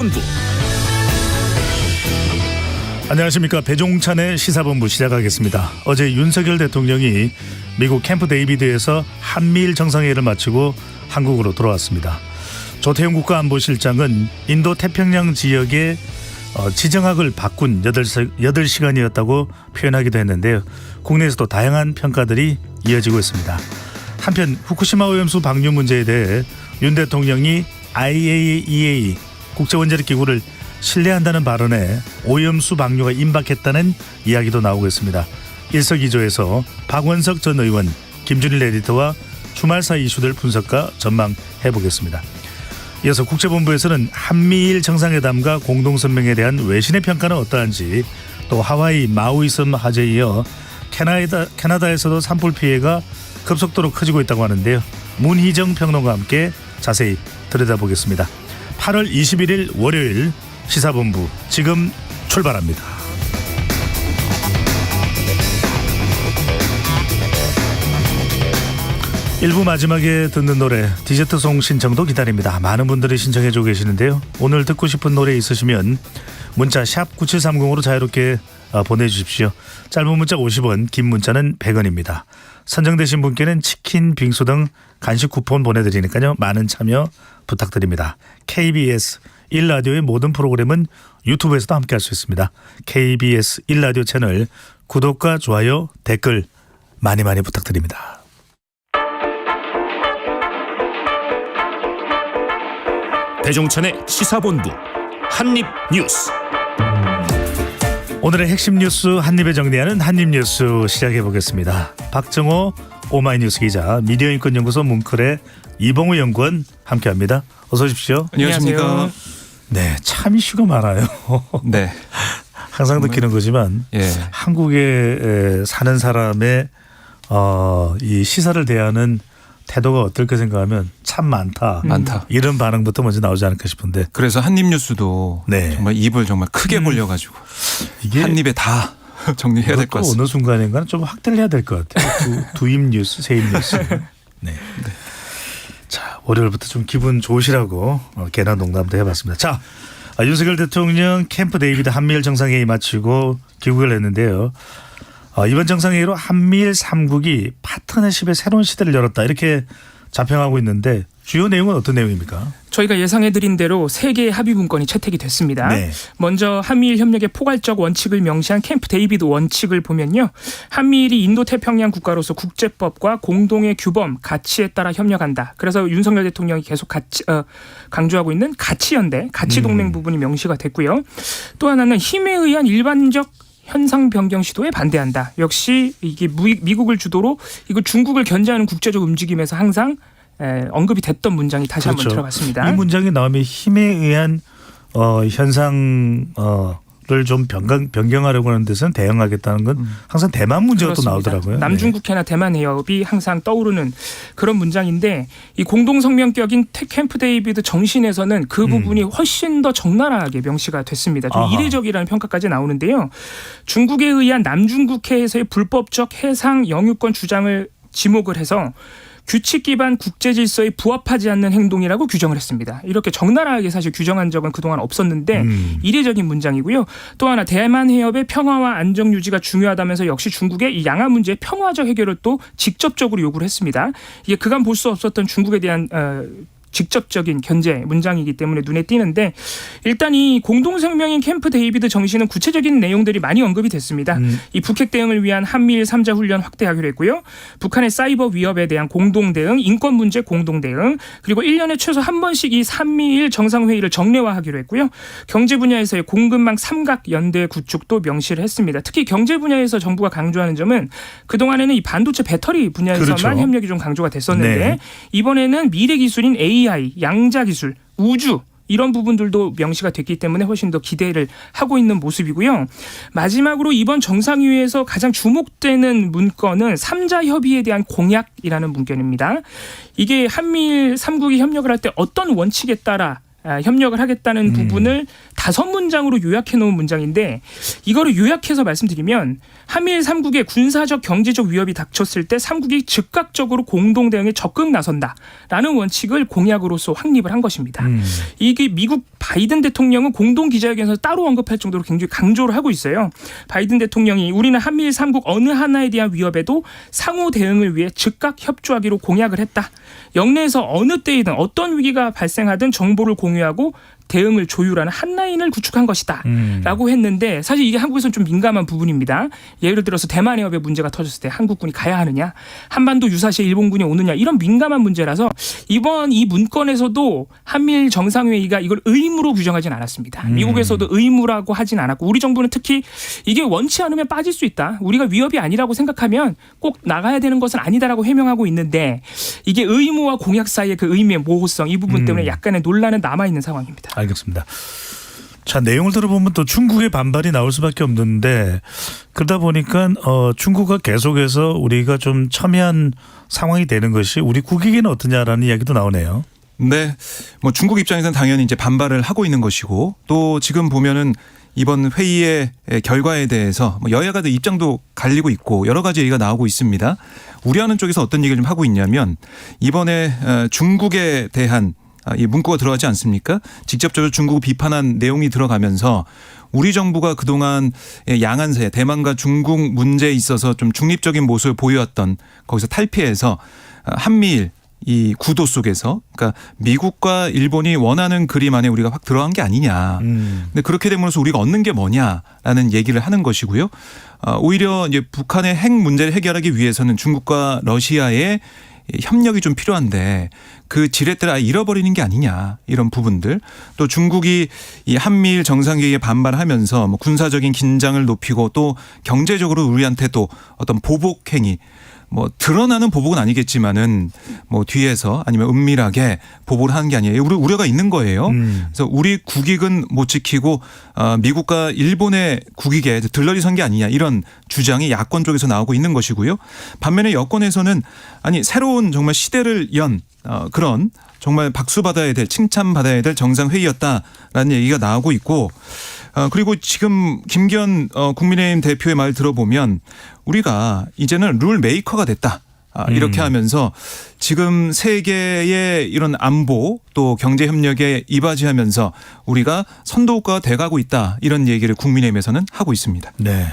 본부. 안녕하십니까. 배종찬의 시사본부 시작하겠습니다. 어제 윤석열 대통령이 미국 캠프 데이비드에서 한미일 정상회의를 마치고 한국으로 돌아왔습니다. 조태용 국가안보실장은 인도 태평양 지역의 지정학을 바꾼 8시간이었다고 표현하기도 했는데요. 국내에서도 다양한 평가들이 이어지고 있습니다. 한편 후쿠시마 오염수 방류 문제에 대해 윤 대통령이 IAEA 국제원자력기구를 신뢰한다는 발언에 오염수 방류가 임박했다는 이야기도 나오고 있습니다. 일석이조에서 박원석 전 의원, 김준일 에디터와 주말사 이슈들 분석과 전망해보겠습니다. 이어서 국제본부에서는 한미일 정상회담과 공동성명에 대한 외신의 평가는 어떠한지, 또 하와이 마우이섬 화재에 이어 캐나다에서도 산불 피해가 급속도로 커지고 있다고 하는데요. 문희정 평론가와 함께 자세히 들여다보겠습니다. 8월 21일 월요일 시사본부 지금 출발합니다. 1부 마지막에 듣는 노래 디저트송 신청도 기다립니다. 많은 분들이 신청해주고 계시는데요. 오늘 듣고 싶은 노래 있으시면 문자 샵 9730으로 자유롭게 보내주십시오. 짧은 문자 50원, 긴 문자는 100원입니다. 선정되신 분께는 치킨, 빙수 등 간식 쿠폰 보내드리니까요. 많은 참여 부탁드립니다. KBS 1라디오의 모든 프로그램은 유튜브에서도 함께할 수 있습니다. KBS 1라디오 채널 구독과 좋아요, 댓글 많이 부탁드립니다. 배종찬의 시사본부 한입뉴스. 오늘의 핵심 뉴스 한입에 정리하는 한입뉴스 시작해보겠습니다. 박정호 오마이뉴스 기자, 미디어인권연구소 문클의 이봉우 연구원 함께합니다. 어서 오십시오. 안녕하십니까. 네, 참 이슈가 많아요. 네. 항상 느끼는 거지만 한국에 사는 사람의 이 시사를 대하는 태도가 어떨까 생각하면 참 많다. 이런 반응부터 먼저 나오지 않을까 싶은데. 그래서 한입뉴스도 정말 입을 정말 크게 벌려가지고 이게 한입에 다 정리해야 될 것 같습니다. 어느 순간인가는 좀 확대를 해야 될 것 같아요. 두입뉴스, 세입뉴스. 네. 자, 월요일부터 좀 기분 좋으시라고 괜한 농담도 해봤습니다. 자, 윤석열 대통령 캠프 데이비드 한미일 정상회의 마치고 귀국을 했는데요. 이번 정상회의로 한미일 3국이 파트너십의 새로운 시대를 열었다, 이렇게 자평하고 있는데 주요 내용은 어떤 내용입니까? 저희가 예상해드린 대로 3개의 합의 문건이 채택이 됐습니다. 네. 먼저 한미일 협력의 포괄적 원칙을 명시한 캠프 데이비드 원칙을 보면요. 한미일이 인도태평양 국가로서 국제법과 공동의 규범, 가치에 따라 협력한다. 그래서 윤석열 대통령이 계속 강조하고 있는 가치연대, 가치동맹 부분이 명시가 됐고요. 또 하나는 힘에 의한 일반적 현상 변경 시도에 반대한다. 역시 이게 미국을 주도로 이거 중국을 견제하는 국제적 움직임에서 항상 언급이 됐던 문장이 다시 한번 들어갔습니다. 이 문장이 나오면 힘에 의한 현상을 좀 변경하려고 하는 데서는 대응하겠다는 건 항상 대만 문제가 또 나오더라고요. 남중국해나 대만 해협이 항상 떠오르는 그런 문장인데, 이 공동성명격인 캠프 데이비드 정신에서는 그 부분이 훨씬 더 적나라하게 명시가 됐습니다. 좀 이례적이라는 평가까지 나오는데요. 중국에 의한 남중국해에서의 불법적 해상 영유권 주장을 지목을 해서 규칙 기반 국제 질서에 부합하지 않는 행동이라고 규정을 했습니다. 이렇게 적나라하게 사실 규정한 적은 그동안 없었는데 이례적인 문장이고요. 또 하나, 대만 해협의 평화와 안정 유지가 중요하다면서 역시 중국의 이 양안 문제의 평화적 해결을 또 직접적으로 요구를 했습니다. 이게 그간 볼 수 없었던 중국에 대한 직접적인 견제 문장이기 때문에 눈에 띄는데, 일단 이 공동성명인 캠프 데이비드 정신은 구체적인 내용들이 많이 언급이 됐습니다. 이 북핵 대응을 위한 한미일 3자 훈련 확대하기로 했고요. 북한의 사이버 위협에 대한 공동 대응, 인권 문제 공동 대응, 그리고 1년에 최소 한 번씩 이 한미일 정상회의를 정례화하기로 했고요. 경제 분야에서의 공급망 삼각 연대 구축도 명시를 했습니다. 특히 경제 분야에서 정부가 강조하는 점은 그동안에는 이 반도체 배터리 분야에서만 협력이 좀 강조가 됐었는데 이번에는 미래 기술인 AI, 양자 기술, 우주, 이런 부분들도 명시가 됐기 때문에 훨씬 더 기대를 하고 있는 모습이고요. 마지막으로 이번 정상회의에서 가장 주목되는 문건은 3자 협의에 대한 공약이라는 문건입니다. 이게 한미일 3국이 협력을 할 때 어떤 원칙에 따라 협력을 하겠다는 부분을 5문장으로 요약해 놓은 문장인데 이거를 요약해서 말씀드리면 한미일 3국의 군사적 경제적 위협이 닥쳤을 때 3국이 즉각적으로 공동 대응에 적극 나선다라는 원칙을 공약으로서 확립을 한 것입니다. 이게 미국 바이든 대통령은 공동 기자회견에서 따로 언급할 정도로 굉장히 강조를 하고 있어요. 바이든 대통령이 우리는 한미일 3국 어느 하나에 대한 위협에도 상호 대응을 위해 즉각 협조하기로 공약을 했다. 영내에서 어느 때이든 어떤 위기가 발생하든 정보를 공유하고 대응을 조율하는 한 라인을 구축한 것이다 라고 했는데 사실 이게 한국에서는 좀 민감한 부분입니다. 예를 들어서 대만 해협에 문제가 터졌을 때 한국군이 가야 하느냐, 한반도 유사시에 일본군이 오느냐, 이런 민감한 문제라서 이번 이 문건에서도 한미일 정상회의가 이걸 의무로 규정하진 않았습니다. 미국에서도 의무라고 하진 않았고 우리 정부는 특히 이게 원치 않으면 빠질 수 있다, 우리가 위협이 아니라고 생각하면 꼭 나가야 되는 것은 아니다라고 해명하고 있는데 이게 의무와 공약 사이의 그 의미의 모호성, 이 부분 때문에 약간의 논란은 남아있는 상황입니다. 알겠습니다. 자, 내용을 들어보면 또 중국의 반발이 나올 수밖에 없는데 그러다 보니까 중국과 계속해서 우리가 좀 첨예한 상황이 되는 것이 우리 국익에는 어떠냐라는 이야기도 나오네요. 네, 뭐 중국 입장에서는 당연히 이제 반발을 하고 있는 것이고 또 지금 보면은 이번 회의의 결과에 대해서 여야가 입장도 갈리고 있고 여러 가지 얘기가 나오고 있습니다. 우려하는 쪽에서 어떤 얘기를 좀 하고 있냐면 이번에 중국에 대한 이 문구가 들어가지 않습니까? 직접적으로 중국을 비판한 내용이 들어가면서 우리 정부가 그동안 양안사에 대만과 중국 문제에 있어서 좀 중립적인 모습을 보여왔던 거기서 탈피해서 한미일 이 구도 속에서 그러니까 미국과 일본이 원하는 그림 안에 우리가 확 들어간 게 아니냐. 근데 그렇게 됨으로써 우리가 얻는 게 뭐냐라는 얘기를 하는 것이고요. 오히려 이제 북한의 핵 문제를 해결하기 위해서는 중국과 러시아의 협력이 좀 필요한데 그 지렛대를 아예 잃어버리는 게 아니냐, 이런 부분들. 또 중국이 이 한미일 정상회의에 반발하면서 뭐 군사적인 긴장을 높이고 또 경제적으로 우리한테 또 어떤 보복 행위, 뭐 드러나는 보복은 아니겠지만은 뭐 뒤에서 아니면 은밀하게 보복을 하는 게 아니에요. 우려가 있는 거예요. 그래서 우리 국익은 못 지키고 미국과 일본의 국익에 들러리 선 게 아니냐, 이런 주장이 야권 쪽에서 나오고 있는 것이고요. 반면에 여권에서는 아니 새로운 정말 시대를 연 그런 정말 박수받아야 될, 칭찬받아야 될 정상회의였다라는 얘기가 나오고 있고 그리고 지금 김기현 국민의힘 대표의 말 들어보면 우리가 이제는 룰 메이커가 됐다. 이렇게 하면서 지금 세계의 이런 안보 또 경제 협력에 이바지하면서 우리가 선도국가가 돼가고 있다, 이런 얘기를 국민의힘에서는 하고 있습니다. 네.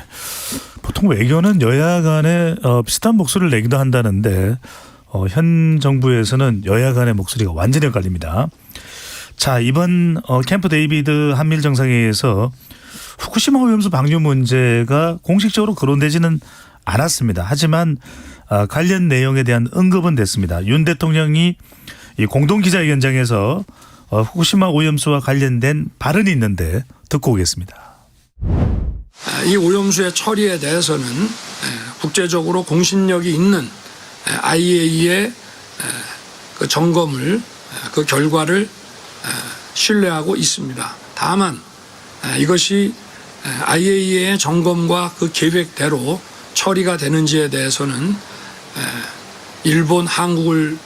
보통 외교는 여야 간에 비슷한 목소리를 내기도 한다는데 현 정부에서는 여야 간의 목소리가 완전히 엇갈립니다. 자, 이번 캠프 데이비드 한미일 정상회의에서 후쿠시마 오염수 방류 문제가 공식적으로 거론되지는 않았습니다. 하지만 관련 내용에 대한 언급은 됐습니다. 윤 대통령이 이 공동 기자회견장에서 후쿠시마 오염수와 관련된 발언이 있는데 듣고 오겠습니다. 이 오염수의 처리에 대해서는 국제적으로 공신력이 있는 IAEA의 그 점검을, 그 결과를 신뢰하고 있습니다. 다만 이것이 IAEA의 점검과 그 계획대로 처리가 되는지에 대해서는 일본, 한국을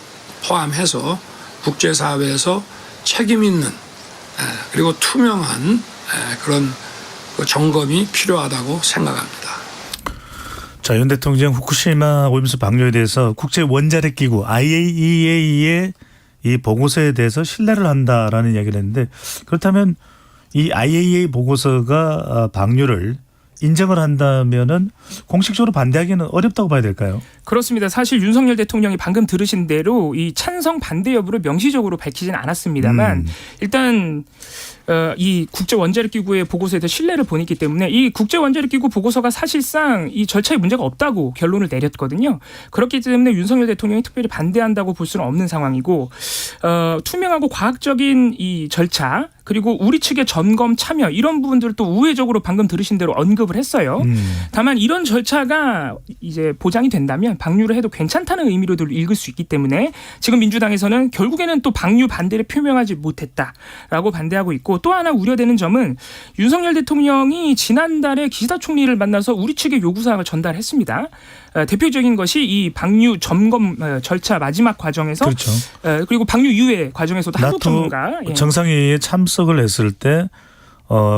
포함해서 국제사회에서 책임 있는 그리고 투명한 그런 그 점검이 필요하다고 생각합니다. 자, 윤 대통령 후쿠시마 오염수 방류에 대해서 국제 원자력 기구 IAEA의 이 보고서에 대해서 신뢰를 한다라는 이야기를 했는데, 그렇다면 이 IAEA 보고서가 방류를 인정을 한다면은 공식적으로 반대하기는 어렵다고 봐야 될까요? 그렇습니다. 사실 윤석열 대통령이 방금 들으신 대로 이 찬성 반대 여부를 명시적으로 밝히진 않았습니다만 일단 이 국제원자력기구의 보고서에 대해 신뢰를 보냈기 때문에 이 국제원자력기구 보고서가 사실상 이 절차에 문제가 없다고 결론을 내렸거든요. 그렇기 때문에 윤석열 대통령이 특별히 반대한다고 볼 수는 없는 상황이고 투명하고 과학적인 이 절차, 그리고 우리 측의 점검 참여, 이런 부분들을 또 우회적으로 방금 들으신 대로 언급을 했어요. 다만 이런 절차가 이제 보장이 된다면 방류를 해도 괜찮다는 의미로도 읽을 수 있기 때문에 지금 민주당에서는 결국에는 또 방류 반대를 표명하지 못했다라고 반대하고 있고, 또 하나 우려되는 점은 윤석열 대통령이 지난달에 기시다 총리를 만나서 우리 측의 요구사항을 전달했습니다. 대표적인 것이 이 방류 점검 절차 마지막 과정에서 그렇죠. 그리고 방류 이후의 과정에서도 한국 전문가 정상회의에 참석을 했을 때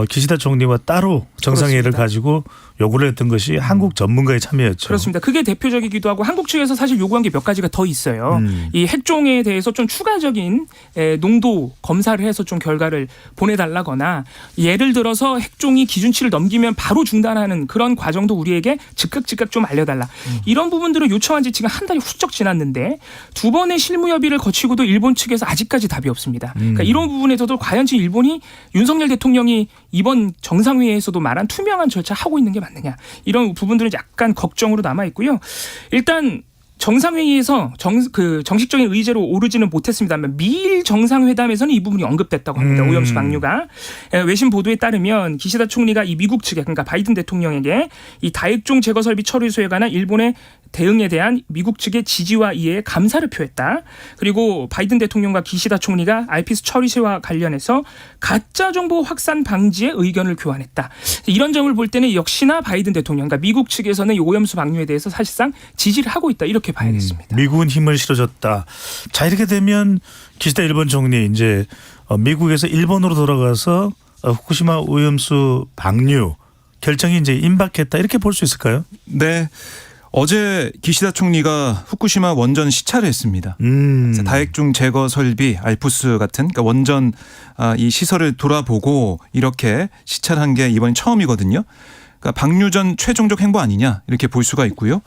기시다 총리와 따로 정상회의를 그렇습니다. 가지고 요구를 했던 것이 한국 전문가의 참여였죠. 그렇습니다. 그게 대표적이기도 하고 한국 측에서 사실 요구한 게 몇 가지가 더 있어요. 이 핵종에 대해서 좀 추가적인 농도 검사를 해서 좀 결과를 보내달라거나 예를 들어서 핵종이 기준치를 넘기면 바로 중단하는 그런 과정도 우리에게 즉각 좀 알려달라. 이런 부분들을 요청한 지 지금 한 달이 훌쩍 지났는데 두 번의 실무 협의를 거치고도 일본 측에서 아직까지 답이 없습니다. 그러니까 이런 부분에서도 과연 지금 일본이 윤석열 대통령이 이번 정상회의에서도 말한 투명한 절차 하고 있는 게 맞느냐 이런 부분들은 약간 걱정으로 남아 있고요. 일단 정상회의에서 정식적인 의제로 오르지는 못했습니다만 미일 정상회담에서는 이 부분이 언급됐다고 합니다. 오염수 방류가. 외신 보도에 따르면 기시다 총리가 이 미국 측에 그러니까 바이든 대통령에게 이 다핵종 제거 설비 처리소에 관한 일본의 대응에 대한 미국 측의 지지와 이해에 감사를 표했다. 그리고 바이든 대통령과 기시다 총리가 알피스 처리소와 관련해서 가짜 정보 확산 방지에 의견을 교환했다. 이런 점을 볼 때는 역시나 바이든 대통령, 그러니까 미국 측에서는 이 오염수 방류에 대해서 사실상 지지를 하고 있다. 이렇게 봐야겠습니다. 미국은 힘을 실어줬다. 자, 이렇게 되면 기시다 일본 총리 이제 미국에서 일본으로 돌아가서 후쿠시마 오염수 방류 결정이 이제 임박했다. 이렇게 볼 수 있을까요? 네. 어제 기시다 총리가 후쿠시마 원전 시찰을 했습니다. 다핵종 제거 설비 알프스 같은 그러니까 원전 이 시설을 돌아보고 이렇게 시찰한 게 이번이 처음이거든요. 그러니까 방류전 최종적 행보 아니냐 이렇게 볼 수가 있고요.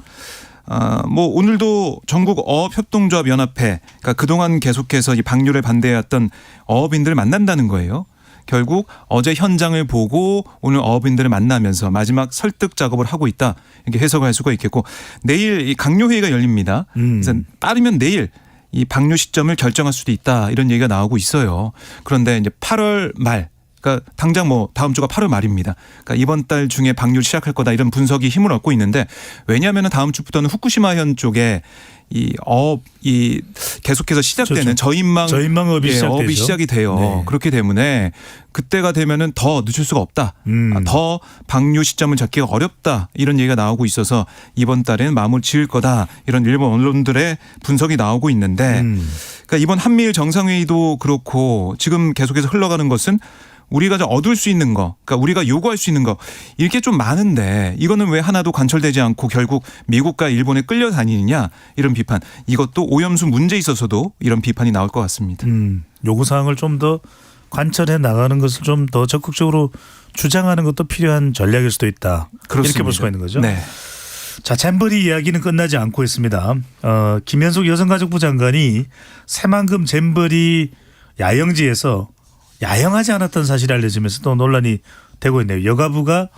뭐 오늘도 전국 어업협동조합 연합회 그러니까 그동안 계속해서 이 방류를 반대해왔던 어업인들을 만난다는 거예요. 결국 어제 현장을 보고 오늘 어업인들을 만나면서 마지막 설득 작업을 하고 있다 이렇게 해석을 할 수가 있겠고 내일 이 강요회의가 열립니다. 그래서 빠르면 내일 이 방류 시점을 결정할 수도 있다 이런 얘기가 나오고 있어요. 그런데 이제 8월 말 그러니까 당장 뭐 다음 주가 8월 말입니다. 그러니까 이번 달 중에 방류 시작할 거다 이런 분석이 힘을 얻고 있는데 왜냐하면 다음 주부터는 후쿠시마현 쪽에 이 계속해서 시작되는 저인망업이 어업이 시작이 돼요. 네. 그렇기 때문에 그때가 되면은 더 늦출 수가 없다. 더 방류 시점을 잡기가 어렵다. 이런 얘기가 나오고 있어서 이번 달에는 마무리 지을 거다. 이런 일본 언론들의 분석이 나오고 있는데 그러니까 이번 한미일 정상회의도 그렇고 지금 계속해서 흘러가는 것은 우리가 얻을 수 있는 거, 그러니까 우리가 요구할 수 있는 거 이렇게 좀 많은데 이거는 왜 하나도 관철되지 않고 결국 미국과 일본에 끌려다니느냐 이런 비판. 이것도 오염수 문제에 있어서도 이런 비판이 나올 것 같습니다. 요구사항을 좀 더 관철해 나가는 것을 좀 더 적극적으로 주장하는 것도 필요한 전략일 수도 있다. 그렇습니다. 이렇게 볼 수가 있는 거죠. 네. 자, 잼버리 이야기는 끝나지 않고 있습니다. 김현숙 여성가족부 장관이 새만금 잼버리 야영지에서 야영하지 않았던 사실이 알려지면서 또 논란이 되고 있네요. 여가부가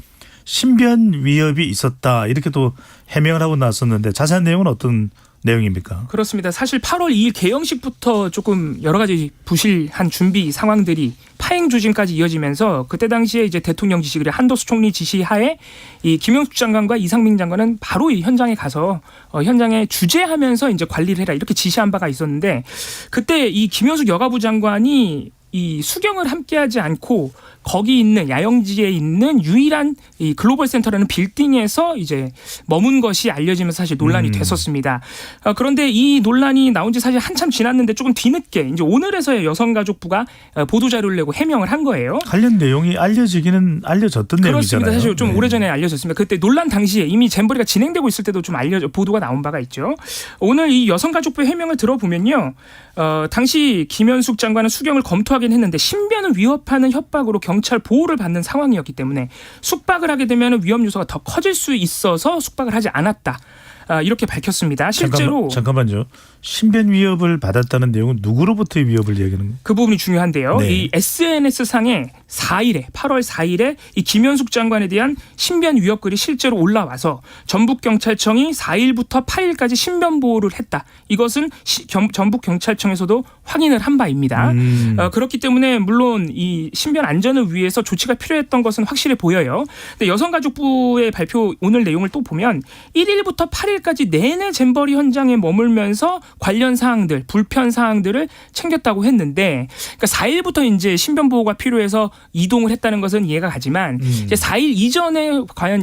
신변 위협이 있었다 이렇게 또 해명을 하고 나섰는데 자세한 내용은 어떤 내용입니까? 그렇습니다. 사실 8월 2일 개영식부터 조금 여러 가지 부실한 준비 상황들이 파행 조짐까지 이어지면서 그때 당시에 이제 대통령 지시 그리고 한도수 총리 지시하에 이 김영숙 장관과 이상민 장관은 바로 이 현장에 가서 현장에 주재하면서 이제 관리를 해라 이렇게 지시한 바가 있었는데 그때 이 김영숙 여가부 장관이 이 수경을 함께하지 않고 거기 있는 야영지에 있는 유일한 이 글로벌 센터라는 빌딩에서 이제 머문 것이 알려지면서 사실 논란이 됐었습니다. 그런데 이 논란이 나온 지 사실 한참 지났는데 조금 뒤늦게 이제 오늘에서야 여성가족부가 보도 자료를 내고 해명을 한 거예요. 관련 내용이 알려지기는 알려졌던 그렇습니다. 내용이잖아요. 사실 좀 오래전에 알려졌습니다. 그때 논란 당시에 이미 잼버리가 진행되고 있을 때도 좀 보도가 나온 바가 있죠. 오늘 이 여성가족부 해명을 들어보면요. 당시 김현숙 장관은 수경을 검토하긴 했는데 신변을 위협하는 협박으로 경찰 보호를 받는 상황이었기 때문에 숙박을 하게 되면 위험 요소가 더 커질 수 있어서 숙박을 하지 않았다. 이렇게 밝혔습니다. 실제로 잠깐만요. 신변 위협을 받았다는 내용은 누구로부터의 위협을 얘기하는 거예요? 그 부분이 중요한데요. 네. 이 SNS상에 8월 4일에 이 김현숙 장관에 대한 신변 위협 글이 실제로 올라와서 전북경찰청이 4일부터 8일까지 신변 보호를 했다. 이것은 전북경찰청에서도 확인을 한 바입니다. 그렇기 때문에 물론 이 신변 안전을 위해서 조치가 필요했던 것은 확실해 보여요. 근데 여성가족부의 발표 오늘 내용을 또 보면 1일부터 8일까지 내내 잼버리 현장에 머물면서 관련 사항들, 불편 사항들을 챙겼다고 했는데, 그러니까 4일부터 이제 신변 보호가 필요해서 이동을 했다는 것은 이해가 가지만 이제 4일 이전에 과연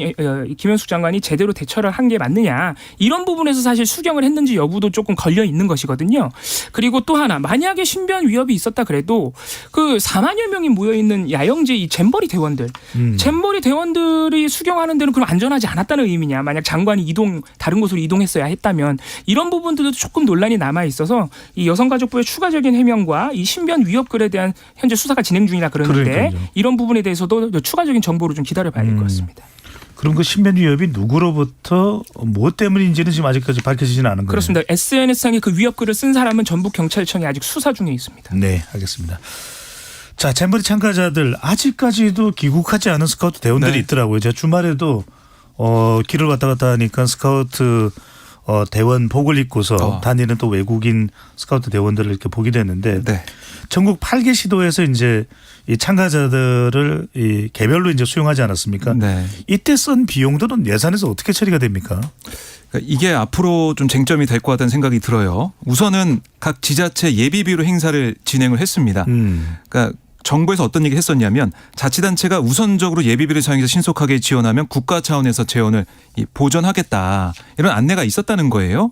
김현숙 장관이 제대로 대처를 한 게 맞느냐, 이런 부분에서 사실 수경을 했는지 여부도 조금 걸려 있는 것이거든요. 그리고 또 하나, 만약에 신변 위협이 있었다 그래도 그 4만여 명이 모여 있는 야영제 이 잼버리 대원들, 잼버리 대원들이 수경하는 데는 그럼 안전하지 않았다는 의미냐? 만약 장관이 다른 곳으로 이동했어야 했다면, 이런 부분들도 조금 논란이 남아 있어서 이 여성가족부의 추가적인 해명과 이 신변 위협글에 대한 현재 수사가 진행 중이라 그러는데, 그러니까요. 이런 부분에 대해서도 추가적인 정보를 좀 기다려봐야 될 것 같습니다. 그럼 그 신변 위협이 누구로부터 뭐 때문인지는 지금 아직까지 밝혀지지는 않은 거예요. 그렇습니다. SNS상에 그 위협글을 쓴 사람은 전북 경찰청이 아직 수사 중에 있습니다. 네, 알겠습니다. 자, 잼버리 참가자들 아직까지도 귀국하지 않은 스카우트 대원들이 네. 있더라고요. 제가 주말에도 길을 왔다 갔다 하니까 스카우트 대원복을 입고서 다니는 또 외국인 스카우트 대원들을 이렇게 보게 됐는데, 네. 전국 8개 시도에서 이제 이 참가자들을 이 개별로 이제 수용하지 않았습니까? 네. 이때 쓴 비용들은 예산에서 어떻게 처리가 됩니까? 그러니까 이게 앞으로 좀 쟁점이 될 것 같다는 생각이 들어요. 우선은 각 지자체 예비비로 행사를 진행을 했습니다. 그러니까 정부에서 어떤 얘기를 했었냐면, 자치단체가 우선적으로 예비비를 사용해서 신속하게 지원하면 국가 차원에서 재원을 보전하겠다, 이런 안내가 있었다는 거예요.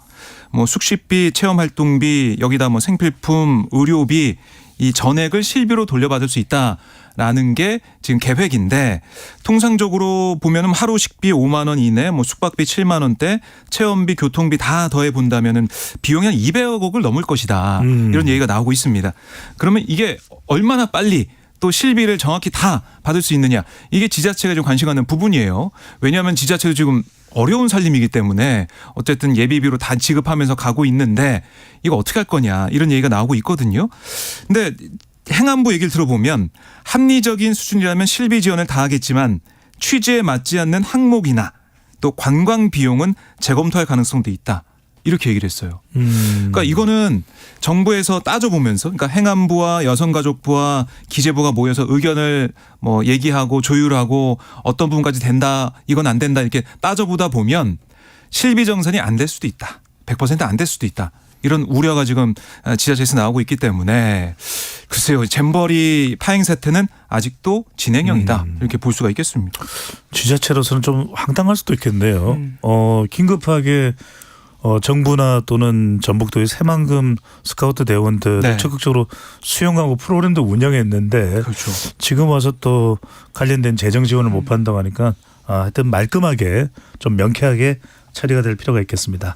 뭐 숙식비, 체험활동비, 여기다 뭐 생필품, 의료비, 이 전액을 실비로 돌려받을 수 있다라는 게 지금 계획인데, 통상적으로 보면은 하루 식비 5만 원 이내, 뭐 숙박비 7만 원대, 체험비, 교통비 다 더해 본다면은 비용이 한 200억을 넘을 것이다, 이런 얘기가 나오고 있습니다. 그러면 이게 얼마나 빨리 또 실비를 정확히 다 받을 수 있느냐, 이게 지자체가 좀 관심 갖는 부분이에요. 왜냐하면 지자체도 지금 어려운 살림이기 때문에 어쨌든 예비비로 다 지급하면서 가고 있는데 이거 어떻게 할 거냐, 이런 얘기가 나오고 있거든요. 근데 행안부 얘기를 들어보면 합리적인 수준이라면 실비 지원을 다 하겠지만 취지에 맞지 않는 항목이나 또 관광 비용은 재검토할 가능성도 있다, 이렇게 얘기를 했어요. 그러니까 이거는 정부에서 따져보면서, 그러니까 행안부와 여성가족부와 기재부가 모여서 의견을 뭐 얘기하고 조율하고 어떤 부분까지 된다, 이건 안 된다, 이렇게 따져보다 보면 실비 정산이 안 될 수도 있다, 100% 안 될 수도 있다, 이런 우려가 지금 지자체에서 나오고 있기 때문에 글쎄요, 잼버리 파행 사태는 아직도 진행형이다, 이렇게 볼 수가 있겠습니다. 지자체로서는 좀 황당할 수도 있겠네요. 긴급하게 정부나 또는 전북도의 새만금 스카우트 대원들을 네. 적극적으로 수용하고 프로그램도 운영했는데, 그렇죠. 지금 와서 또 관련된 재정 지원을 못 받는다고 하니까 하여튼 말끔하게 좀 명쾌하게 처리가 될 필요가 있겠습니다.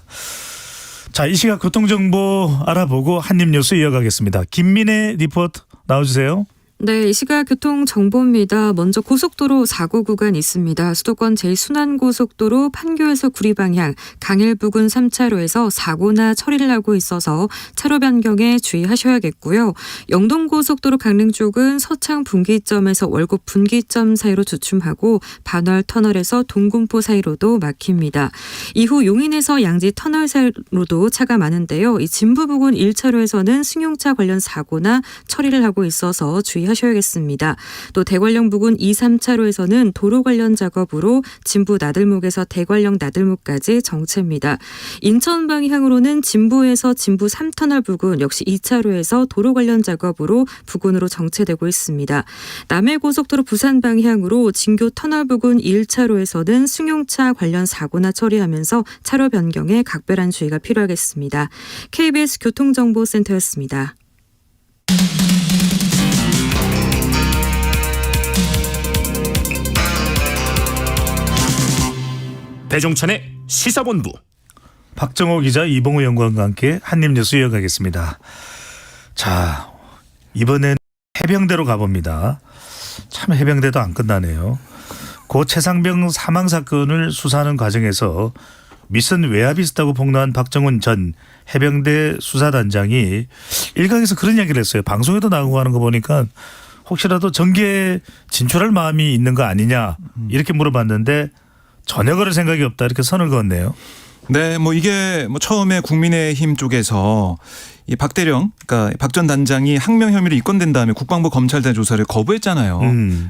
자, 이 시각 교통정보 알아보고 한입뉴스 이어가겠습니다. 김민혜 리포트 나와주세요. 네, 이 시각 교통정보입니다. 먼저 고속도로 사고 구간 있습니다. 수도권 제1순환고속도로 판교에서 구리 방향 강일 부근 3차로에서 사고나 처리를 하고 있어서 차로 변경에 주의하셔야겠고요. 영동고속도로 강릉 쪽은 서창 분기점에서 월곡 분기점 사이로 주춤하고 반월 터널에서 동군포 사이로도 막힙니다. 이후 용인에서 양지 터널 사이로도 차가 많은데요. 이 진부 부근 1차로에서는 승용차 관련 사고나 처리를 하고 있어서 하셔야겠습니다. 또 대관령 부근 2, 3차로에서는 도로 관련 작업으로 진부 나들목에서 대관령 나들목까지 정체입니다. 인천 방향으로는 진부에서 진부 3터널 부근 역시 2차로에서 도로 관련 작업으로 부근으로 정체되고 있습니다. 남해고속도로 부산 방향으로 진교 터널 부근 1차로에서는 승용차 관련 사고나 처리하면서 차로 변경에 각별한 주의가 필요하겠습니다. KBS 교통정보센터였습니다. 배종찬의 시사본부. 박정호 기자, 이봉우 연구원과 함께 한입뉴스 이어가겠습니다. 자, 이번엔 해병대로 가봅니다. 참 해병대도 안 끝나네요. 고 최상병 사망 사건을 수사하는 과정에서 미선 외압이 있었다고 폭로한 박정훈 전 해병대 수사단장이 일각에서 그런 이야기를 했어요. 방송에도 나오고 하는 거 보니까 혹시라도 정계에 진출할 마음이 있는 거 아니냐, 이렇게 물어봤는데 전혀 그럴 생각이 없다, 이렇게 선을 그었네요. 네, 뭐 이게 뭐 처음에 국민의힘 쪽에서 이 박대령, 그러니까 박 전 단장이 항명 혐의로 입건된 다음에 국방부 검찰단 조사를 거부했잖아요.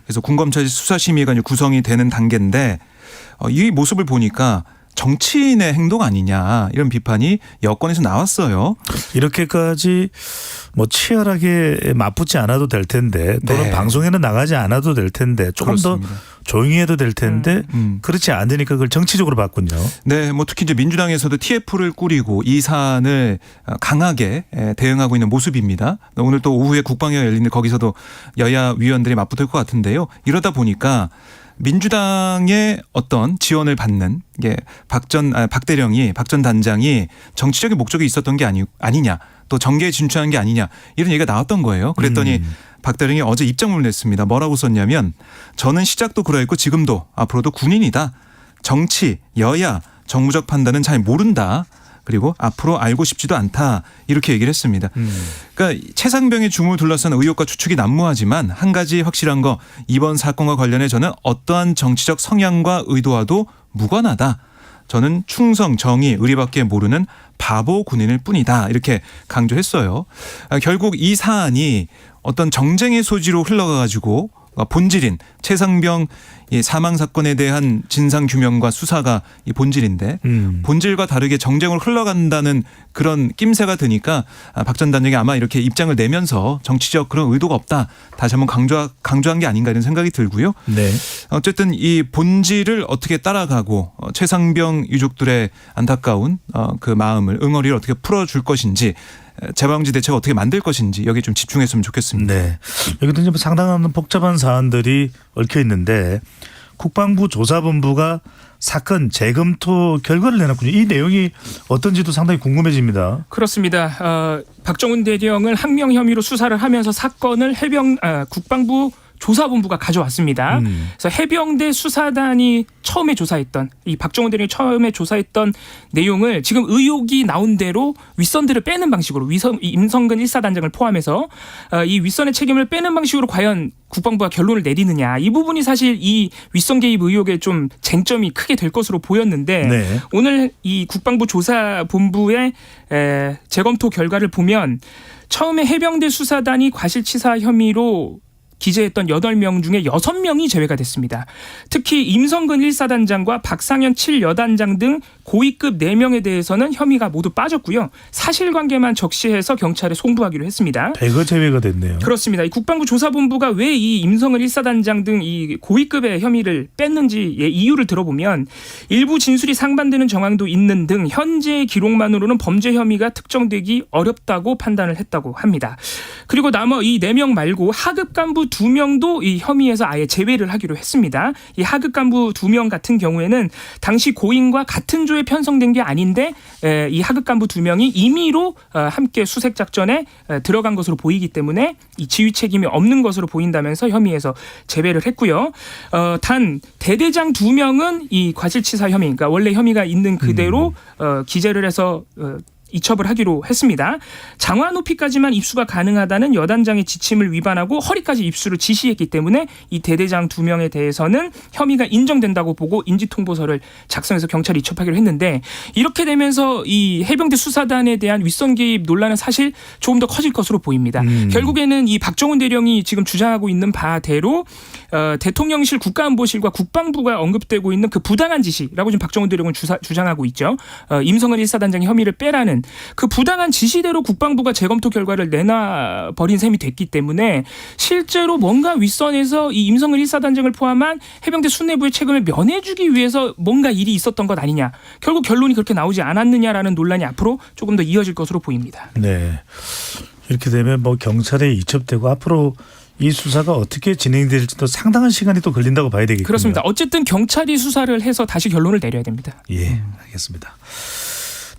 그래서 군검찰 수사심의가 이제 구성이 되는 단계인데 이 모습을 보니까 정치인의 행동 아니냐 이런 비판이 여권에서 나왔어요. 이렇게까지 뭐 치열하게 맞붙지 않아도 될 텐데 또는 네. 방송에는 나가지 않아도 될 텐데 조금 그렇습니다. 더 조용히 해도 될 텐데 그렇지 않으니까 그걸 정치적으로 봤군요. 네, 뭐 특히 이제 민주당에서도 TF를 꾸리고 이 사안을 강하게 대응하고 있는 모습입니다. 오늘 또 오후에 국방위가 열리는데 거기서도 여야 위원들이 맞붙을 것 같은데요. 이러다 보니까 민주당의 어떤 지원을 받는 게 박 전 단장이 정치적인 목적이 있었던 게 아니냐, 또 정계에 진출한 게 아니냐 이런 얘기가 나왔던 거예요. 그랬더니 박 대령이 어제 입장문을 냈습니다. 뭐라고 썼냐면 저는 시작도 그러했고 지금도 앞으로도 군인이다. 정치, 여야, 정무적 판단은 잘 모른다. 그리고 앞으로 알고 싶지도 않다. 이렇게 얘기를 했습니다. 그러니까 최상병의 죽음을 둘러싼 의혹과 추측이 난무하지만 한 가지 확실한 거 이번 사건과 관련해 저는 어떠한 정치적 성향과 의도와도 무관하다. 저는 충성, 정의, 의리밖에 모르는 바보 군인일 뿐이다. 이렇게 강조했어요. 결국 이 사안이 어떤 정쟁의 소지로 흘러가가지고 본질인 최상병 사망 사건에 대한 진상 규명과 수사가 이 본질인데 본질과 다르게 정쟁으로 흘러간다는 그런 낌새가 드니까 박 전 단장이 아마 이렇게 입장을 내면서 정치적 그런 의도가 없다 다시 한번 강조한 게 아닌가 이런 생각이 들고요. 네. 어쨌든 이 본질을 어떻게 따라가고 최상병 유족들의 안타까운 그 마음을 응어리를 어떻게 풀어줄 것인지 재방지 대책을 어떻게 만들 것인지 여기에 좀 집중했으면 좋겠습니다. 네. 여기도 이제 상당한 복잡한 사안들이 얽혀 있는데 국방부 조사본부가 사건 재검토 결과를 내놨군요. 이 내용이 어떤지도 상당히 궁금해집니다. 그렇습니다. 박정훈 대령을 항명 혐의로 수사를 하면서 사건을 국방부 조사본부가 가져왔습니다. 그래서 해병대 수사단이 처음에 조사했던 이 박정훈 대령이 처음에 조사했던 내용을 지금 의혹이 나온 대로 윗선들을 빼는 방식으로 임성근 1사단장을 포함해서 이 윗선의 책임을 빼는 방식으로 과연 국방부가 결론을 내리느냐 이 부분이 사실 이 윗선 개입 의혹에 좀 쟁점이 크게 될 것으로 보였는데 네. 오늘 이 국방부 조사본부의 재검토 결과를 보면 처음에 해병대 수사단이 과실치사 혐의로 기재했던 8명 중에 6명이 제외가 됐습니다. 특히 임성근 1사단장과 박상현 7여단장 등 고위급 4명에 대해서는 혐의가 모두 빠졌고요. 사실관계만 적시해서 경찰에 송부하기로 했습니다. 배거 제외가 됐네요. 그렇습니다. 이 국방부 조사본부가 왜 이 임성근 1사단장 등 이 고위급의 혐의를 뺐는지의 이유를 들어보면 일부 진술이 상반되는 정황도 있는 등 현재의 기록만으로는 범죄 혐의가 특정되기 어렵다고 판단을 했다고 합니다. 그리고 이 4명 말고 하급 간부 2명도 이 혐의에서 아예 제외를 하기로 했습니다. 이 하급 간부 2명 같은 경우에는 당시 고인과 같은 조에 편성된 게 아닌데 이 하급 간부 2명이 임의로 함께 수색 작전에 들어간 것으로 보이기 때문에 이 지휘 책임이 없는 것으로 보인다면서 혐의에서 제외를 했고요. 단 대대장 2명은 이 과실치사 혐의, 그러니까 원래 혐의가 있는 그대로 기재를 해서 이첩을 하기로 했습니다. 장화 높이까지만 입수가 가능하다는 여단장의 지침을 위반하고 허리까지 입수를 지시했기 때문에 이 대대장 2명에 대해서는 혐의가 인정된다고 보고 인지통보서를 작성해서 경찰이 이첩하기로 했는데 이렇게 되면서 이 해병대 수사단에 대한 윗선 개입 논란은 사실 조금 더 커질 것으로 보입니다. 결국에는 이 박정훈 대령이 지금 주장하고 있는 바대로 대통령실 국가안보실과 국방부가 언급되고 있는 그 부당한 지시라고 지금 박정훈 대령은 주장하고 있죠. 임성근 1사단장의 혐의를 빼라는 그 부당한 지시대로 국방부가 재검토 결과를 내놔버린 셈이 됐기 때문에 실제로 뭔가 윗선에서 이 임성근 1사단장을 포함한 해병대 수뇌부의 책임을 면해주기 위해서 뭔가 일이 있었던 것 아니냐. 결국 결론이 그렇게 나오지 않았느냐라는 논란이 앞으로 조금 더 이어질 것으로 보입니다. 네. 이렇게 되면 뭐 경찰에 이첩되고 앞으로 이 수사가 어떻게 진행될지도 상당한 시간이 또 걸린다고 봐야 되겠군요. 그렇습니다. 어쨌든 경찰이 수사를 해서 다시 결론을 내려야 됩니다. 예, 알겠습니다.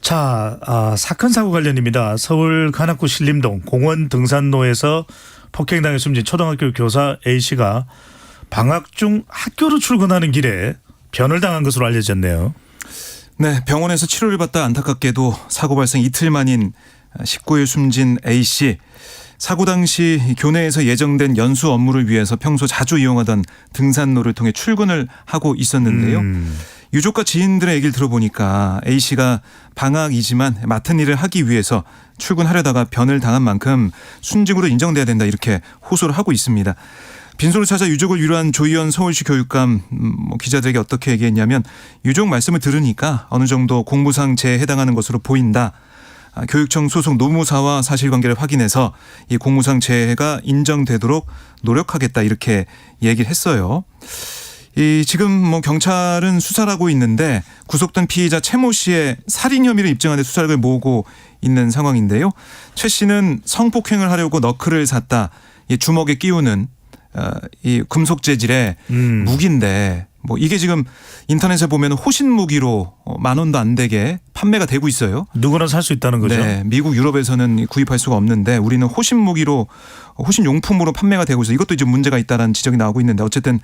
자, 사건 사고 관련입니다. 서울 관악구 신림동 공원 등산로에서 폭행당해 숨진 초등학교 교사 A씨가 방학 중 학교로 출근하는 길에 변을 당한 것으로 알려졌네요. 네, 병원에서 치료를 받다 안타깝게도 사고 발생 이틀 만인 19일 숨진 A씨. 사고 당시 교내에서 예정된 연수 업무를 위해서 평소 자주 이용하던 등산로를 통해 출근을 하고 있었는데요. 유족과 지인들의 얘기를 들어보니까 A씨가 방학이지만 맡은 일을 하기 위해서 출근하려다가 변을 당한 만큼 순직으로 인정돼야 된다 이렇게 호소를 하고 있습니다. 빈소를 찾아 유족을 위로한 조희연 서울시 교육감 기자들에게 어떻게 얘기했냐면 유족 말씀을 들으니까 어느 정도 공무상 재해에 해당하는 것으로 보인다. 교육청 소속 노무사와 사실관계를 확인해서 이 공무상 재해가 인정되도록 노력하겠다 이렇게 얘기를 했어요. 지금 경찰은 수사를 하고 있는데 구속된 피의자 최모 씨의 살인 혐의를 입증하는 데 수사력을 모으고 있는 상황인데요. 최 씨는 성폭행을 하려고 너클을 샀다. 주먹에 끼우는 이 금속 재질의 무기인데 이게 지금 인터넷에 보면 호신 무기로 10,000원도 안 되게 판매가 되고 있어요. 누구나 살 수 있다는 거죠. 네, 미국, 유럽에서는 구입할 수가 없는데 우리는 호신 무기로 호신 용품으로 판매가 되고 있어. 이것도 이제 문제가 있다라는 지적이 나오고 있는데 어쨌든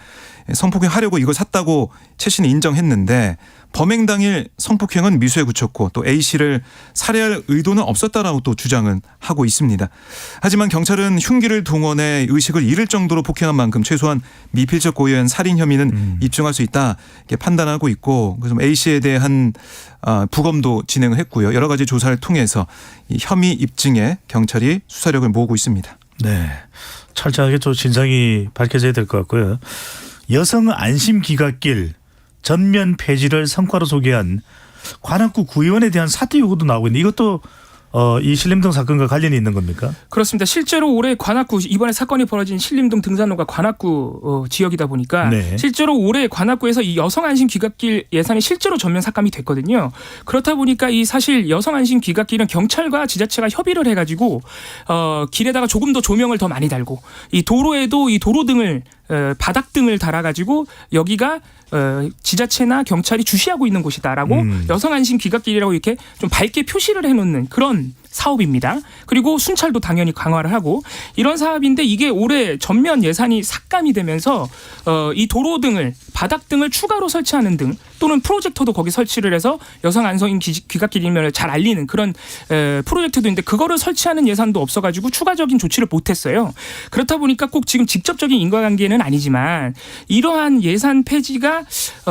성폭행 하려고 이걸 샀다고 최 씨는 인정했는데 범행 당일 성폭행은 미수에 그쳤고 또 A 씨를 살해할 의도는 없었다라고 또 주장은 하고 있습니다. 하지만 경찰은 흉기를 동원해 의식을 잃을 정도로 폭행한 만큼 최소한 미필적 고의한 살인 혐의는 입증할 수 있다 이렇게 판단하고 있고 그래서 A 씨에 대한 부검도 진행을 했고요. 여러 가지 조사를 통해서 이 혐의 입증에 경찰이 수사력을 모으고 있습니다. 네, 철저하게 좀 진상이 밝혀져야 될 것 같고요. 여성 안심 귀갓길 전면 폐지를 성과로 소개한 관악구 구의원에 대한 사퇴 요구도 나오고 있는데 이것도 이 신림동 사건과 관련이 있는 겁니까? 그렇습니다. 실제로 올해 관악구 이번에 사건이 벌어진 신림동 등산로가 관악구 지역이다 보니까 네. 실제로 올해 관악구에서 이 여성 안심 귀갓길 예산이 실제로 전면 삭감이 됐거든요. 그렇다 보니까 이 사실 여성 안심 귀갓길은 경찰과 지자체가 협의를 해가지고 길에다가 조금 더 조명을 더 많이 달고 이 도로에도 이 도로등을 바닥등을 달아가지고 여기가 지자체나 경찰이 주시하고 있는 곳이다라고 여성 안심 귀갓길이라고 이렇게 좀 밝게 표시를 해놓는 그런 사업입니다. 그리고 순찰도 당연히 강화를 하고 이런 사업인데 이게 올해 전면 예산이 삭감이 되면서 이 도로등을 바닥등을 추가로 설치하는 등 또는 프로젝터도 거기 설치를 해서 여성 안성 귀갓길임을 잘 알리는 그런 프로젝트도 있는데 그거를 설치하는 예산도 없어가지고 추가적인 조치를 못했어요. 그렇다 보니까 꼭 지금 직접적인 인과관계는 아니지만 이러한 예산 폐지가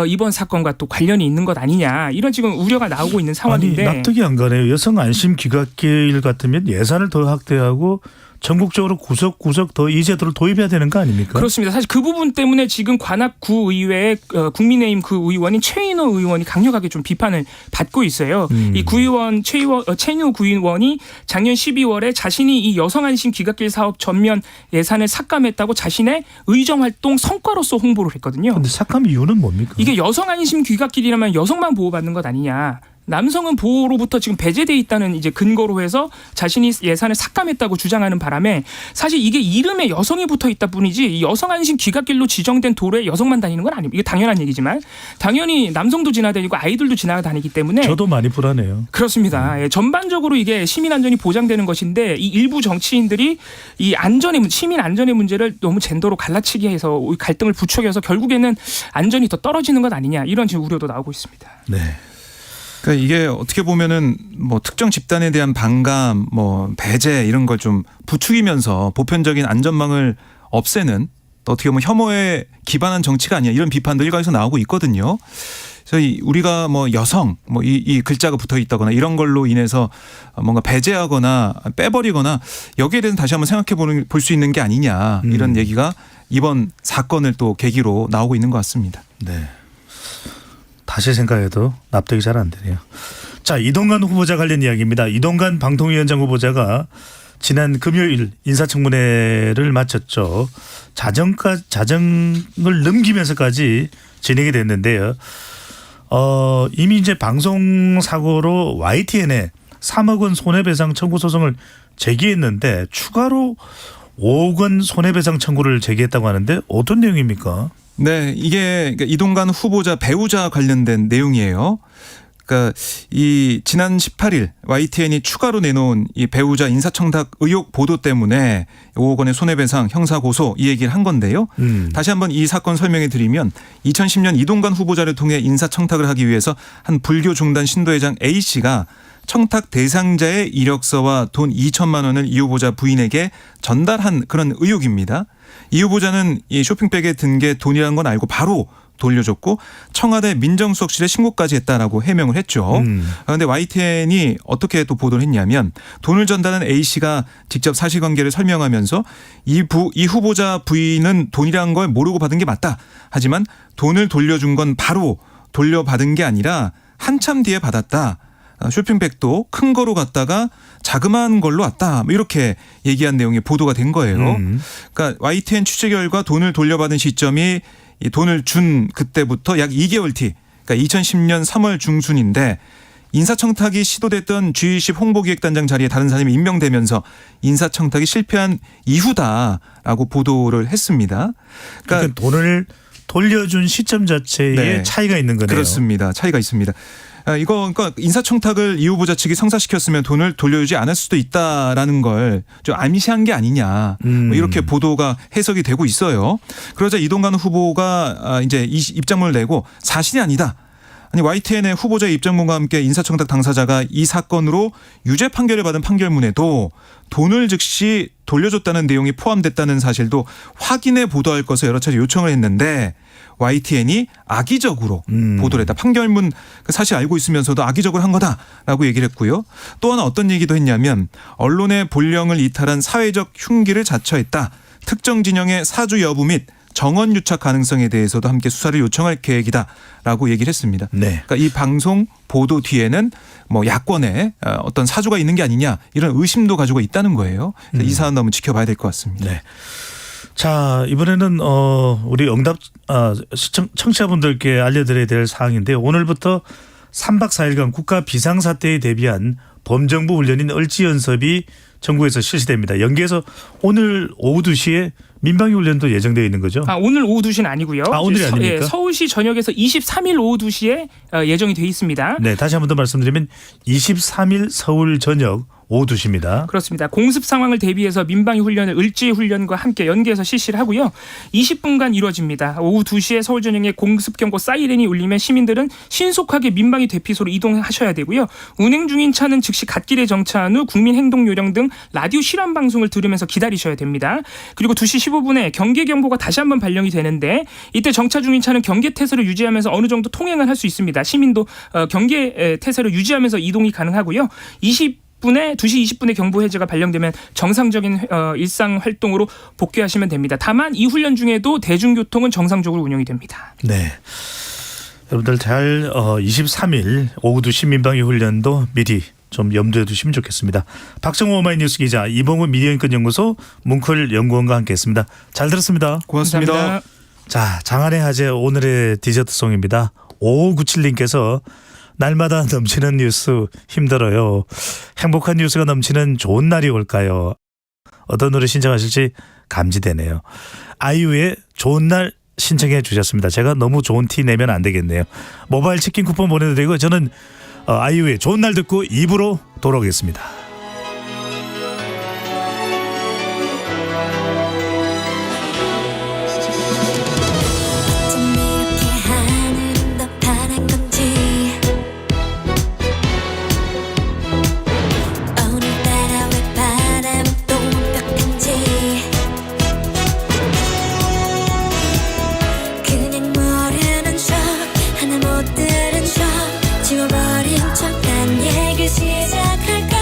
이번 사건과 또 관련이 있는 것 아니냐 이런 지금 우려가 나오고 있는 상황인데 아니, 납득이 안 가네요. 여성 안심 귀갓길 같으면 예산을 더 확대하고 전국적으로 구석구석 더 이 제도를 도입해야 되는 거 아닙니까? 그렇습니다. 사실 그 부분 때문에 지금 관악구 의회의 국민의힘 그 의원인 최인호 의원이 강력하게 좀 비판을 받고 있어요. 이 구의원 최인호 구의원이 작년 12월에 자신이 이 여성 안심 귀갓길 사업 전면 예산을 삭감했다고 자신의 의정활동 성과로서 홍보를 했거든요. 그런데 삭감 이유는 뭡니까? 이게 여성 안심 귀갓길이라면 여성만 보호받는 것 아니냐. 남성은 보호로부터 지금 배제돼 있다는 이제 근거로 해서 자신이 예산을 삭감했다고 주장하는 바람에 사실 이게 이름에 여성이 붙어 있다 뿐이지 이 여성 안심 귀갓길로 지정된 도로에 여성만 다니는 건 아닙니다. 이게 당연한 얘기지만 당연히 남성도 지나다니고 아이들도 지나다니기 때문에 저도 많이 불안해요. 그렇습니다. 예, 전반적으로 이게 시민 안전이 보장되는 것인데 이 일부 정치인들이 이 시민 안전의 문제를 너무 젠더로 갈라치기 해서 갈등을 부추겨서 결국에는 안전이 더 떨어지는 것 아니냐 이런 지금 우려도 나오고 있습니다. 네. 그러니까 이게 어떻게 보면은 특정 집단에 대한 반감, 배제 이런 걸 좀 부추기면서 보편적인 안전망을 없애는 또 어떻게 보면 혐오에 기반한 정치가 아니야 이런 비판도 일각에서 나오고 있거든요. 그래서 우리가 여성 이 글자가 붙어 있다거나 이런 걸로 인해서 뭔가 배제하거나 빼버리거나 여기에 대해서 다시 한번 생각해 볼 수 있는 게 아니냐 이런 얘기가 이번 사건을 또 계기로 나오고 있는 것 같습니다. 네. 다시 생각해도 납득이 잘 안 되네요. 자, 이동관 후보자 관련 이야기입니다. 이동관 방통위원장 후보자가 지난 금요일 인사청문회를 마쳤죠. 자정을 넘기면서까지 진행이 됐는데요. 이미 이제 방송사고로 YTN에 3억 원 손해배상 청구 소송을 제기했는데 추가로 5억 원 손해배상 청구를 제기했다고 하는데 어떤 내용입니까? 네, 이게 이동관 후보자 배우자 관련된 내용이에요. 그러니까 이 지난 18일 YTN이 추가로 내놓은 이 배우자 인사청탁 의혹 보도 때문에 5억 원의 손해배상 형사고소 이 얘기를 한 건데요. 다시 한번 이 사건 설명해 드리면 2010년 이동관 후보자를 통해 인사청탁을 하기 위해서 한 불교 종단 신도회장 A 씨가 청탁 대상자의 이력서와 돈 2천만 원을 이 후보자 부인에게 전달한 그런 의혹입니다. 이 후보자는 이 쇼핑백에 든 게 돈이라는 건 알고 바로 돌려줬고 청와대 민정수석실에 신고까지 했다라고 해명을 했죠. 그런데 YTN이 어떻게 또 보도를 했냐면 돈을 전달한 A 씨가 직접 사실관계를 설명하면서 이 후보자 부인은 돈이란 걸 모르고 받은 게 맞다. 하지만 돈을 돌려준 건 바로 돌려받은 게 아니라 한참 뒤에 받았다. 쇼핑백도 큰 거로 갔다가 자그마한 걸로 왔다. 이렇게 얘기한 내용이 보도가 된 거예요. 그러니까 YTN 취재 결과 돈을 돌려받은 시점이 이 돈을 준 그때부터 약 2개월 뒤, 그러니까 2010년 3월 중순인데 인사청탁이 시도됐던 G20 홍보기획단장 자리에 다른 사람이 임명되면서 인사청탁이 실패한 이후다라고 보도를 했습니다. 그러니까 돈을 돌려준 시점 자체에 네. 차이가 있는 거네요. 그렇습니다. 차이가 있습니다. 이거 그러니까 인사청탁을 이 후보자 측이 성사시켰으면 돈을 돌려주지 않을 수도 있다라는 걸 좀 암시한 게 아니냐 뭐 이렇게 보도가 해석이 되고 있어요. 그러자 이동관 후보가 이제 이 입장문을 내고 사실이 아니다. 아니 YTN의 후보자의 입장문과 함께 인사청탁 당사자가 이 사건으로 유죄 판결을 받은 판결문에도 돈을 즉시 돌려줬다는 내용이 포함됐다는 사실도 확인해 보도할 것을 여러 차례 요청을 했는데 YTN이 악의적으로 보도를 했다. 판결문 사실 알고 있으면서도 악의적으로 한 거다라고 얘기를 했고요. 또 하나 어떤 얘기도 했냐면 언론의 본령을 이탈한 사회적 흉기를 자처했다. 특정 진영의 사주 여부 및 정원 유착 가능성에 대해서도 함께 수사를 요청할 계획이다라고 얘기를 했습니다. 네. 그러니까 이 방송 보도 뒤에는 뭐 야권에 어떤 사주가 있는 게 아니냐 이런 의심도 가지고 있다는 거예요. 이 사안 너무 지켜봐야 될 것 같습니다. 네. 자, 이번에는 우리 응답 청취자분들께 알려드려야 될 사항인데요. 오늘부터 3박 4일간 국가 비상사태에 대비한 범정부 훈련인 을지연습이 전국에서 실시됩니다. 연계해서 오늘 오후 2시에 민방위 훈련도 예정되어 있는 거죠? 오늘 오후 2시는 아니고요. 오늘이 아닙니까? 서울시 전역에서 23일 오후 2시에 예정이 돼 있습니다. 네, 다시 한 번 더 말씀드리면 23일 서울 전역 오후 2시입니다. 그렇습니다. 공습 상황을 대비해서 민방위 훈련을 을지 훈련과 함께 연계해서 실시를 하고요. 20분간 이루어집니다. 오후 2시에 서울 전역에 공습 경보 사이렌이 울리면 시민들은 신속하게 민방위 대피소로 이동하셔야 되고요. 운행 중인 차는 즉시 갓길에 정차한 후 국민 행동 요령 등 라디오 실황 방송을 들으면서 기다리셔야 됩니다. 그리고 2시 15분에 경계 경보가 다시 한번 발령이 되는데 이때 정차 중인 차는 경계 태세를 유지하면서 어느 정도 통행을 할 수 있습니다. 시민도 경계 태세를 유지하면서 이동이 가능하고요. 2시 20분에 경보 해제가 발령되면 정상적인 일상 활동으로 복귀하시면 됩니다. 다만 이 훈련 중에도 대중교통은 정상적으로 운영이 됩니다. 네. 여러분들 잘 23일 오후 2시 민방위 훈련도 미리 좀 염두에 두시면 좋겠습니다. 박정호 오마이뉴스 기자, 이봉우 미디어인권연구소 뭉클 연구원과 함께했습니다. 잘 들었습니다. 고맙습니다. 감사합니다. 자, 장안의 화제 오늘의 디저트송입니다. 5597님께서 날마다 넘치는 뉴스 힘들어요. 행복한 뉴스가 넘치는 좋은 날이 올까요? 어떤 노래 신청하실지 감지되네요. 아이유의 좋은 날 신청해 주셨습니다. 제가 너무 좋은 티 내면 안 되겠네요. 모바일 치킨 쿠폰 보내드리고 저는 아이유의 좋은 날 듣고 2부로 돌아오겠습니다. 지워버린 척 난 얘기 시작할까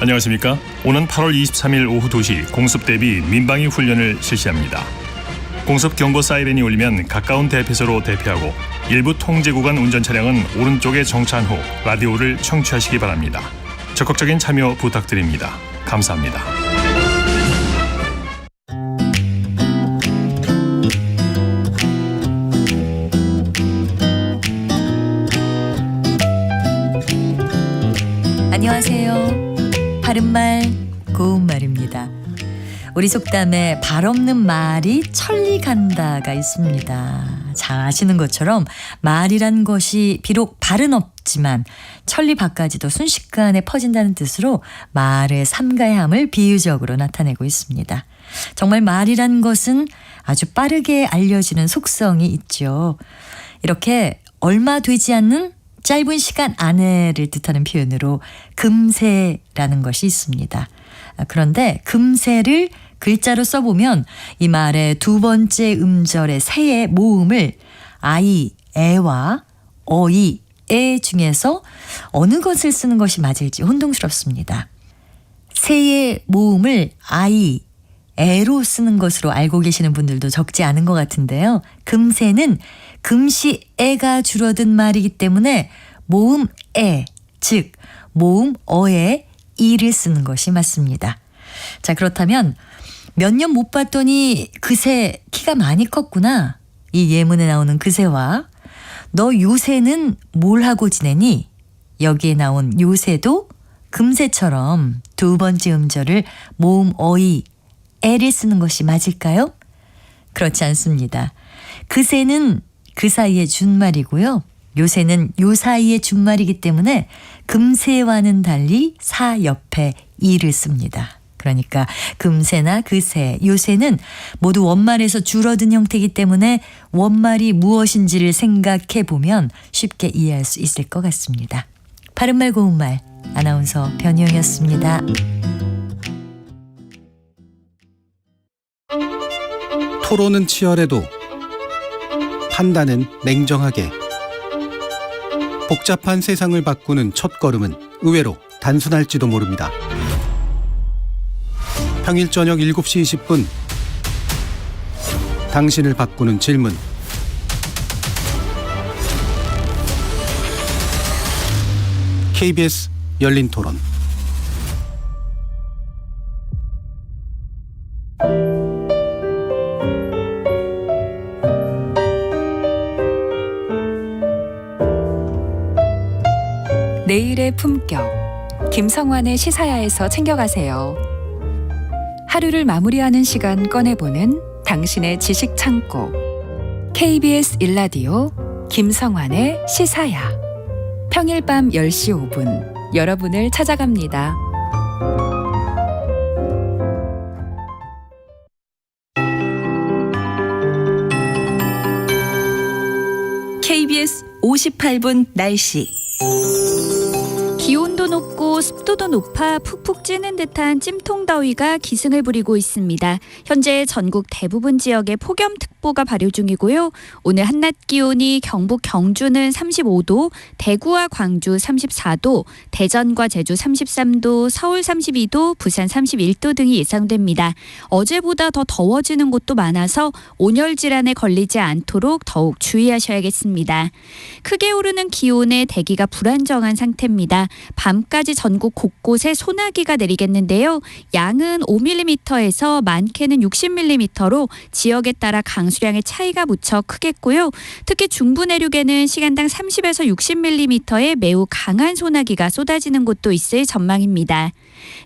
안녕하십니까? 오는 8월 23일 오후 2시 공습 대비 민방위 훈련을 실시합니다. 공습 경보 사이렌이 울리면 가까운 대피소로 대피하고 일부 통제 구간 운전 차량은 오른쪽에 정차한 후 라디오를 청취하시기 바랍니다. 적극적인 참여 부탁드립니다. 감사합니다. 안녕하세요. 바른말 고운말입니다. 우리 속담에 발 없는 말이 천리 간다가 있습니다. 잘 아시는 것처럼 말이란 것이 비록 발은 없지만 천리 밖까지도 순식간에 퍼진다는 뜻으로 말의 삼가함을 비유적으로 나타내고 있습니다. 정말 말이란 것은 아주 빠르게 알려지는 속성이 있죠. 이렇게 얼마 되지 않는 짧은 시간 안에를 뜻하는 표현으로 금세라는 것이 있습니다. 그런데 금세를 글자로 써보면 이 말의 두 번째 음절의 세의 모음을 아이, 애와 어이, 애 중에서 어느 것을 쓰는 것이 맞을지 혼동스럽습니다. 세의 모음을 아이, 애로 쓰는 것으로 알고 계시는 분들도 적지 않은 것 같은데요. 금세는 금시 애가 줄어든 말이기 때문에 모음 애, 즉 모음 어에 이를 쓰는 것이 맞습니다. 자, 그렇다면 몇 년 못 봤더니 그새 키가 많이 컸구나. 이 예문에 나오는 그새와 너 요새는 뭘 하고 지내니? 여기에 나온 요새도 금새처럼 두 번째 음절을 모음 어이, 애를 쓰는 것이 맞을까요? 그렇지 않습니다. 그새는 그 사이의 준말이고요. 요새는 요 사이의 준말이기 때문에 금새와는 달리 사 옆에 이를 씁니다. 그러니까 금새나 그새, 요새는 모두 원말에서 줄어든 형태이기 때문에 원말이 무엇인지를 생각해 보면 쉽게 이해할 수 있을 것 같습니다. 바른말 고운말 아나운서 변희영이었습니다. 토론은 치열해도 판단은 냉정하게. 복잡한 세상을 바꾸는 첫걸음은 의외로 단순할지도 모릅니다. 평일 저녁 7시 20분 당신을 바꾸는 질문. KBS 열린 토론. 내일의 품격, 김성환의 시사야에서 챙겨가세요. 하루를 마무리하는 시간 꺼내보는 당신의 지식 창고. KBS 일라디오 김성환의 시사야. 평일 밤 10시 5분 여러분을 찾아갑니다. KBS 58분 날씨. 기온도 높고 습도도 높아 푹푹 찌는 듯한 찜통더위가 기승을 부리고 있습니다. 현재 전국 대부분 지역에 폭염특보가 발효 중이고요. 오늘 한낮 기온이 경북 경주는 35도, 대구와 광주 34도, 대전과 제주 33도, 서울 32도, 부산 31도 등이 예상됩니다. 어제보다 더 더워지는 곳도 많아서 온열 질환에 걸리지 않도록 더욱 주의하셔야겠습니다. 크게 오르는 기온에 대기가 불안정한 상태입니다. 밤까지 전국 곳곳에 소나기가 내리겠는데요. 양은 5mm에서 많게는 60mm로 지역에 따라 강수량의 차이가 무척 크겠고요. 특히 중부 내륙에는 시간당 30에서 60mm의 매우 강한 소나기가 쏟아지는 곳도 있을 전망입니다.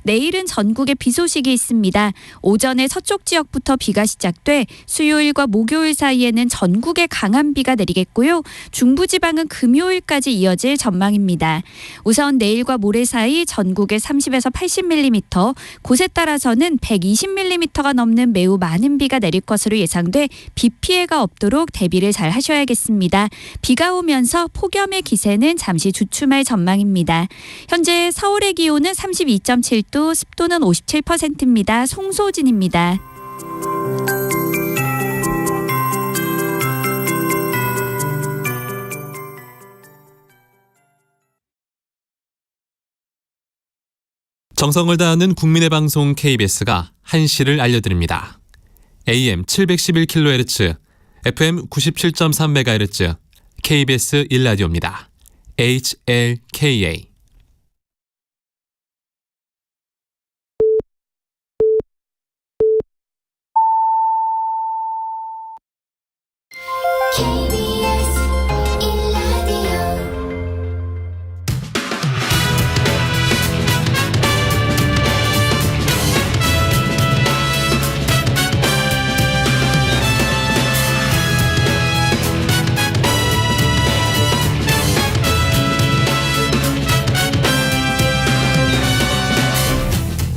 내일은 전국에 비 소식이 있습니다. 오전에 서쪽 지역부터 비가 시작돼 수요일과 목요일 사이에는 전국에 강한 비가 내리겠고요. 중부지방은 금요일까지 이어질 전망입니다. 우선 내일과 모레 사이 전국에 30에서 80mm, 곳에 따라서는 120mm가 넘는 매우 많은 비가 내릴 것으로 예상돼 비 피해가 없도록 대비를 잘 하셔야겠습니다. 비가 오면서 폭염의 기세는 잠시 주춤할 전망입니다. 현재 서울의 기온은 32.7도, 습도는 57%입니다. 송소진입니다. 정성을 다하는 국민의 방송 KBS가 한시를 알려드립니다. AM 711kHz, FM 97.3MHz, KBS 1라디오입니다. HLKA.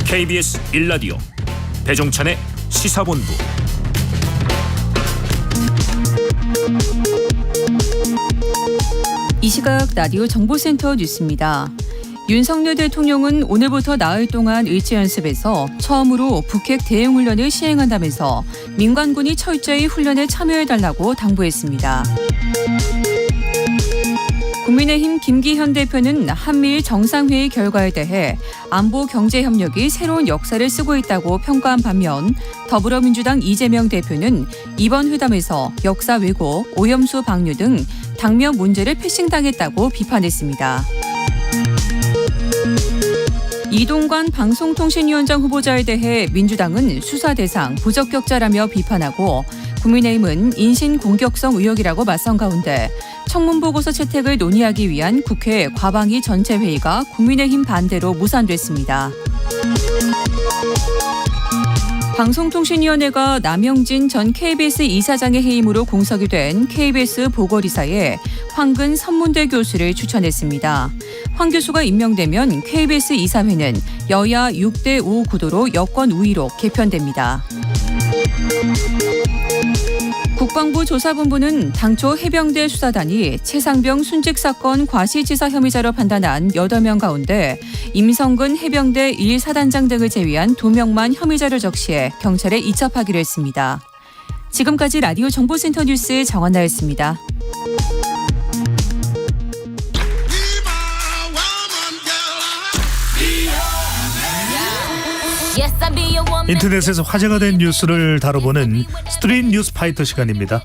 KBS 1라디오 배종찬의 시사본부. 이 시각 라디오 정보센터 뉴스입니다. 윤석열 대통령은 오늘부터 나흘 동안 의지연습에서 처음으로 북핵 대응훈련을 시행한다면서 민관군이 철저히 훈련에 참여해달라고 당부했습니다. 국민의힘 김기현 대표는 한미일 정상회의 결과에 대해 안보 경제 협력이 새로운 역사를 쓰고 있다고 평가한 반면 더불어민주당 이재명 대표는 이번 회담에서 역사 왜곡, 오염수 방류 등 당면 문제를 패싱당했다고 비판했습니다. 이동관 방송통신위원장 후보자에 대해 민주당은 수사 대상, 부적격자라며 비판하고 국민의힘은 인신 공격성 의혹이라고 맞선 가운데 청문보고서 채택을 논의하기 위한 국회 과방위 전체회의가 국민의힘 반대로 무산됐습니다. 방송통신위원회가 남영진 전 KBS 이사장의 해임으로 공석이 된 KBS 보궐이사에 황근 선문대 교수를 추천했습니다. 황 교수가 임명되면 KBS 이사회는 여야 6대5 구도로 여권 우위로 개편됩니다. 국방부 조사본부는 당초 해병대 수사단이 최상병 순직 사건 과시지사 혐의자로 판단한 8명 가운데 임성근 해병대 1사단장 등을 제외한 2명만 혐의자를 적시해 경찰에 이첩하기로 했습니다. 지금까지 라디오 정보센터 뉴스 정한나였습니다. 인터넷에서 화제가 된 뉴스를 다뤄보는 스트릿 뉴스 파이터 시간입니다.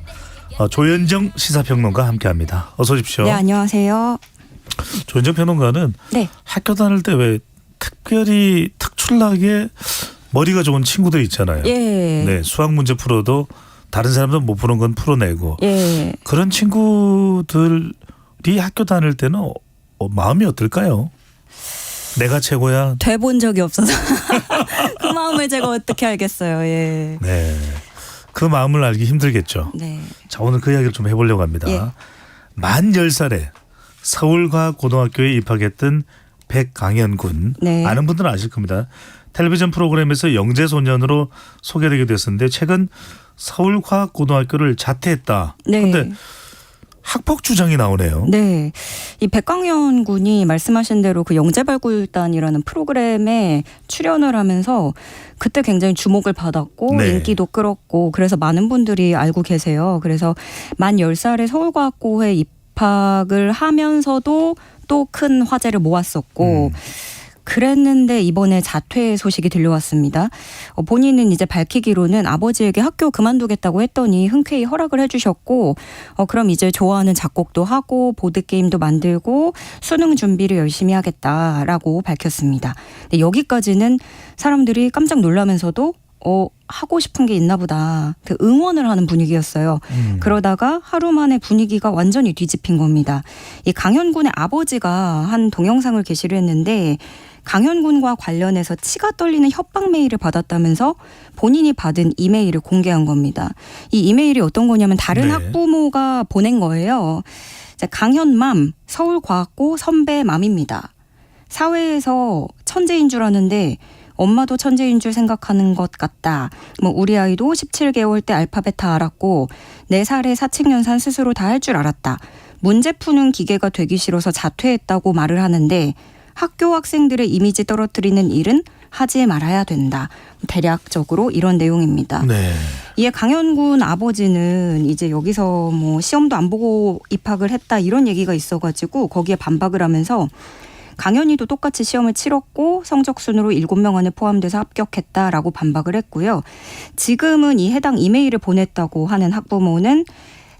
조현정 시사평론가 함께합니다. 어서 오십시오. 네, 안녕하세요. 조현정 평론가는 네. 학교 다닐 때 왜 특별히 특출나게 머리가 좋은 친구들 있잖아요. 예. 네, 수학 문제 풀어도 다른 사람들 못 푸는 건 풀어내고. 예. 그런 친구들이 학교 다닐 때는 마음이 어떨까요? 내가 최고야. 돼본 적이 없어서 그 마음을 제가 어떻게 알겠어요. 예. 네, 그 마음을 알기 힘들겠죠. 네. 자, 오늘 그 이야기를 좀 해보려고 합니다. 예. 만 10살에 서울과학고등학교에 입학했던 백강현 군. 네. 아는 분들은 아실 겁니다. 텔레비전 프로그램에서 영재소년으로 소개되게 됐었는데 최근 서울과학고등학교를 자퇴했다. 그런데 네. 학폭 주장이 나오네요. 네. 이 백광현 군이 말씀하신 대로 그 영재발굴단이라는 프로그램에 출연을 하면서 그때 굉장히 주목을 받았고 네. 인기도 끌었고 그래서 많은 분들이 알고 계세요. 그래서 만 10살에 서울과학고에 입학을 하면서도 또 큰 화제를 모았었고 그랬는데 이번에 자퇴 소식이 들려왔습니다. 본인은 이제 밝히기로는 아버지에게 학교 그만두겠다고 했더니 흔쾌히 허락을 해주셨고 그럼 이제 좋아하는 작곡도 하고 보드게임도 만들고 수능 준비를 열심히 하겠다라고 밝혔습니다. 근데 여기까지는 사람들이 깜짝 놀라면서도 하고 싶은 게 있나 보다. 그 응원을 하는 분위기였어요. 그러다가 하루 만에 분위기가 완전히 뒤집힌 겁니다. 이 강현 군의 아버지가 한 동영상을 게시를 했는데 강현 군과 관련해서 치가 떨리는 협박 메일을 받았다면서 본인이 받은 이메일을 공개한 겁니다. 이 이메일이 어떤 거냐면 다른 네. 학부모가 보낸 거예요. 강현맘 서울과학고 선배맘입니다. 사회에서 천재인 줄 아는데 엄마도 천재인 줄 생각하는 것 같다. 우리 아이도 17개월 때 알파벳 다 알았고 4살에 사칙연산 스스로 다 할 줄 알았다. 문제 푸는 기계가 되기 싫어서 자퇴했다고 말을 하는데 학교 학생들의 이미지 떨어뜨리는 일은 하지 말아야 된다. 대략적으로 이런 내용입니다. 네. 이에 강현군 아버지는 이제 여기서 시험도 안 보고 입학을 했다 이런 얘기가 있어가지고 거기에 반박을 하면서 강연희도 똑같이 시험을 치렀고 성적 순으로 7명 안에 포함돼서 합격했다라고 반박을 했고요. 지금은 이 해당 이메일을 보냈다고 하는 학부모는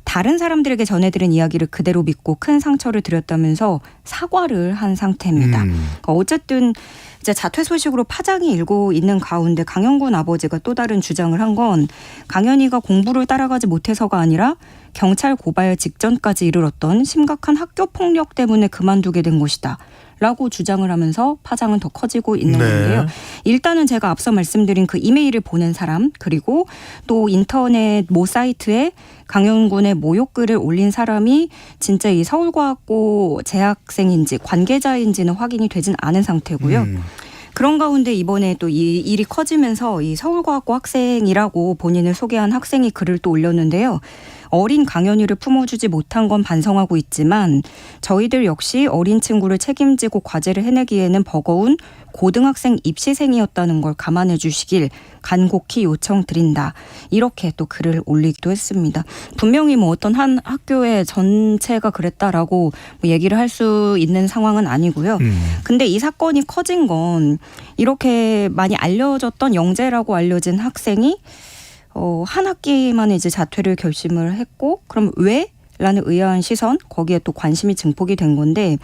다른 사람들에게 전해들은 이야기를 그대로 믿고 큰 상처를 드렸다면서 사과를 한 상태입니다. 그러니까 어쨌든 이제 자퇴 소식으로 파장이 일고 있는 가운데 강영군 아버지가 또 다른 주장을 한 건 강연희가 공부를 따라가지 못해서가 아니라 경찰 고발 직전까지 이르렀던 심각한 학교 폭력 때문에 그만두게 된 것이다. 라고 주장을 하면서 파장은 더 커지고 있는 건데요. 일단은 제가 앞서 말씀드린 그 이메일을 보낸 사람 그리고 또 인터넷 모 사이트에 강영군의 모욕글을 올린 사람이 진짜 이 서울과학고 재학생인지 관계자인지는 확인이 되진 않은 상태고요. 그런 가운데 이번에 또 이 일이 커지면서 이 서울과학고 학생이라고 본인을 소개한 학생이 글을 또 올렸는데요. 어린 강연희를 품어주지 못한 건 반성하고 있지만 저희들 역시 어린 친구를 책임지고 과제를 해내기에는 버거운 고등학생 입시생이었다는 걸 감안해 주시길 간곡히 요청드린다. 이렇게 또 글을 올리기도 했습니다. 분명히 뭐 어떤 한 학교의 전체가 그랬다라고 뭐 얘기를 할 수 있는 상황은 아니고요. 근데 이 사건이 커진 건 이렇게 많이 알려졌던 영재라고 알려진 학생이 한 학기만에 이제 자퇴를 결심을 했고 그럼 왜? 라는 의아한 시선 거기에 또 관심이 증폭이 된 건데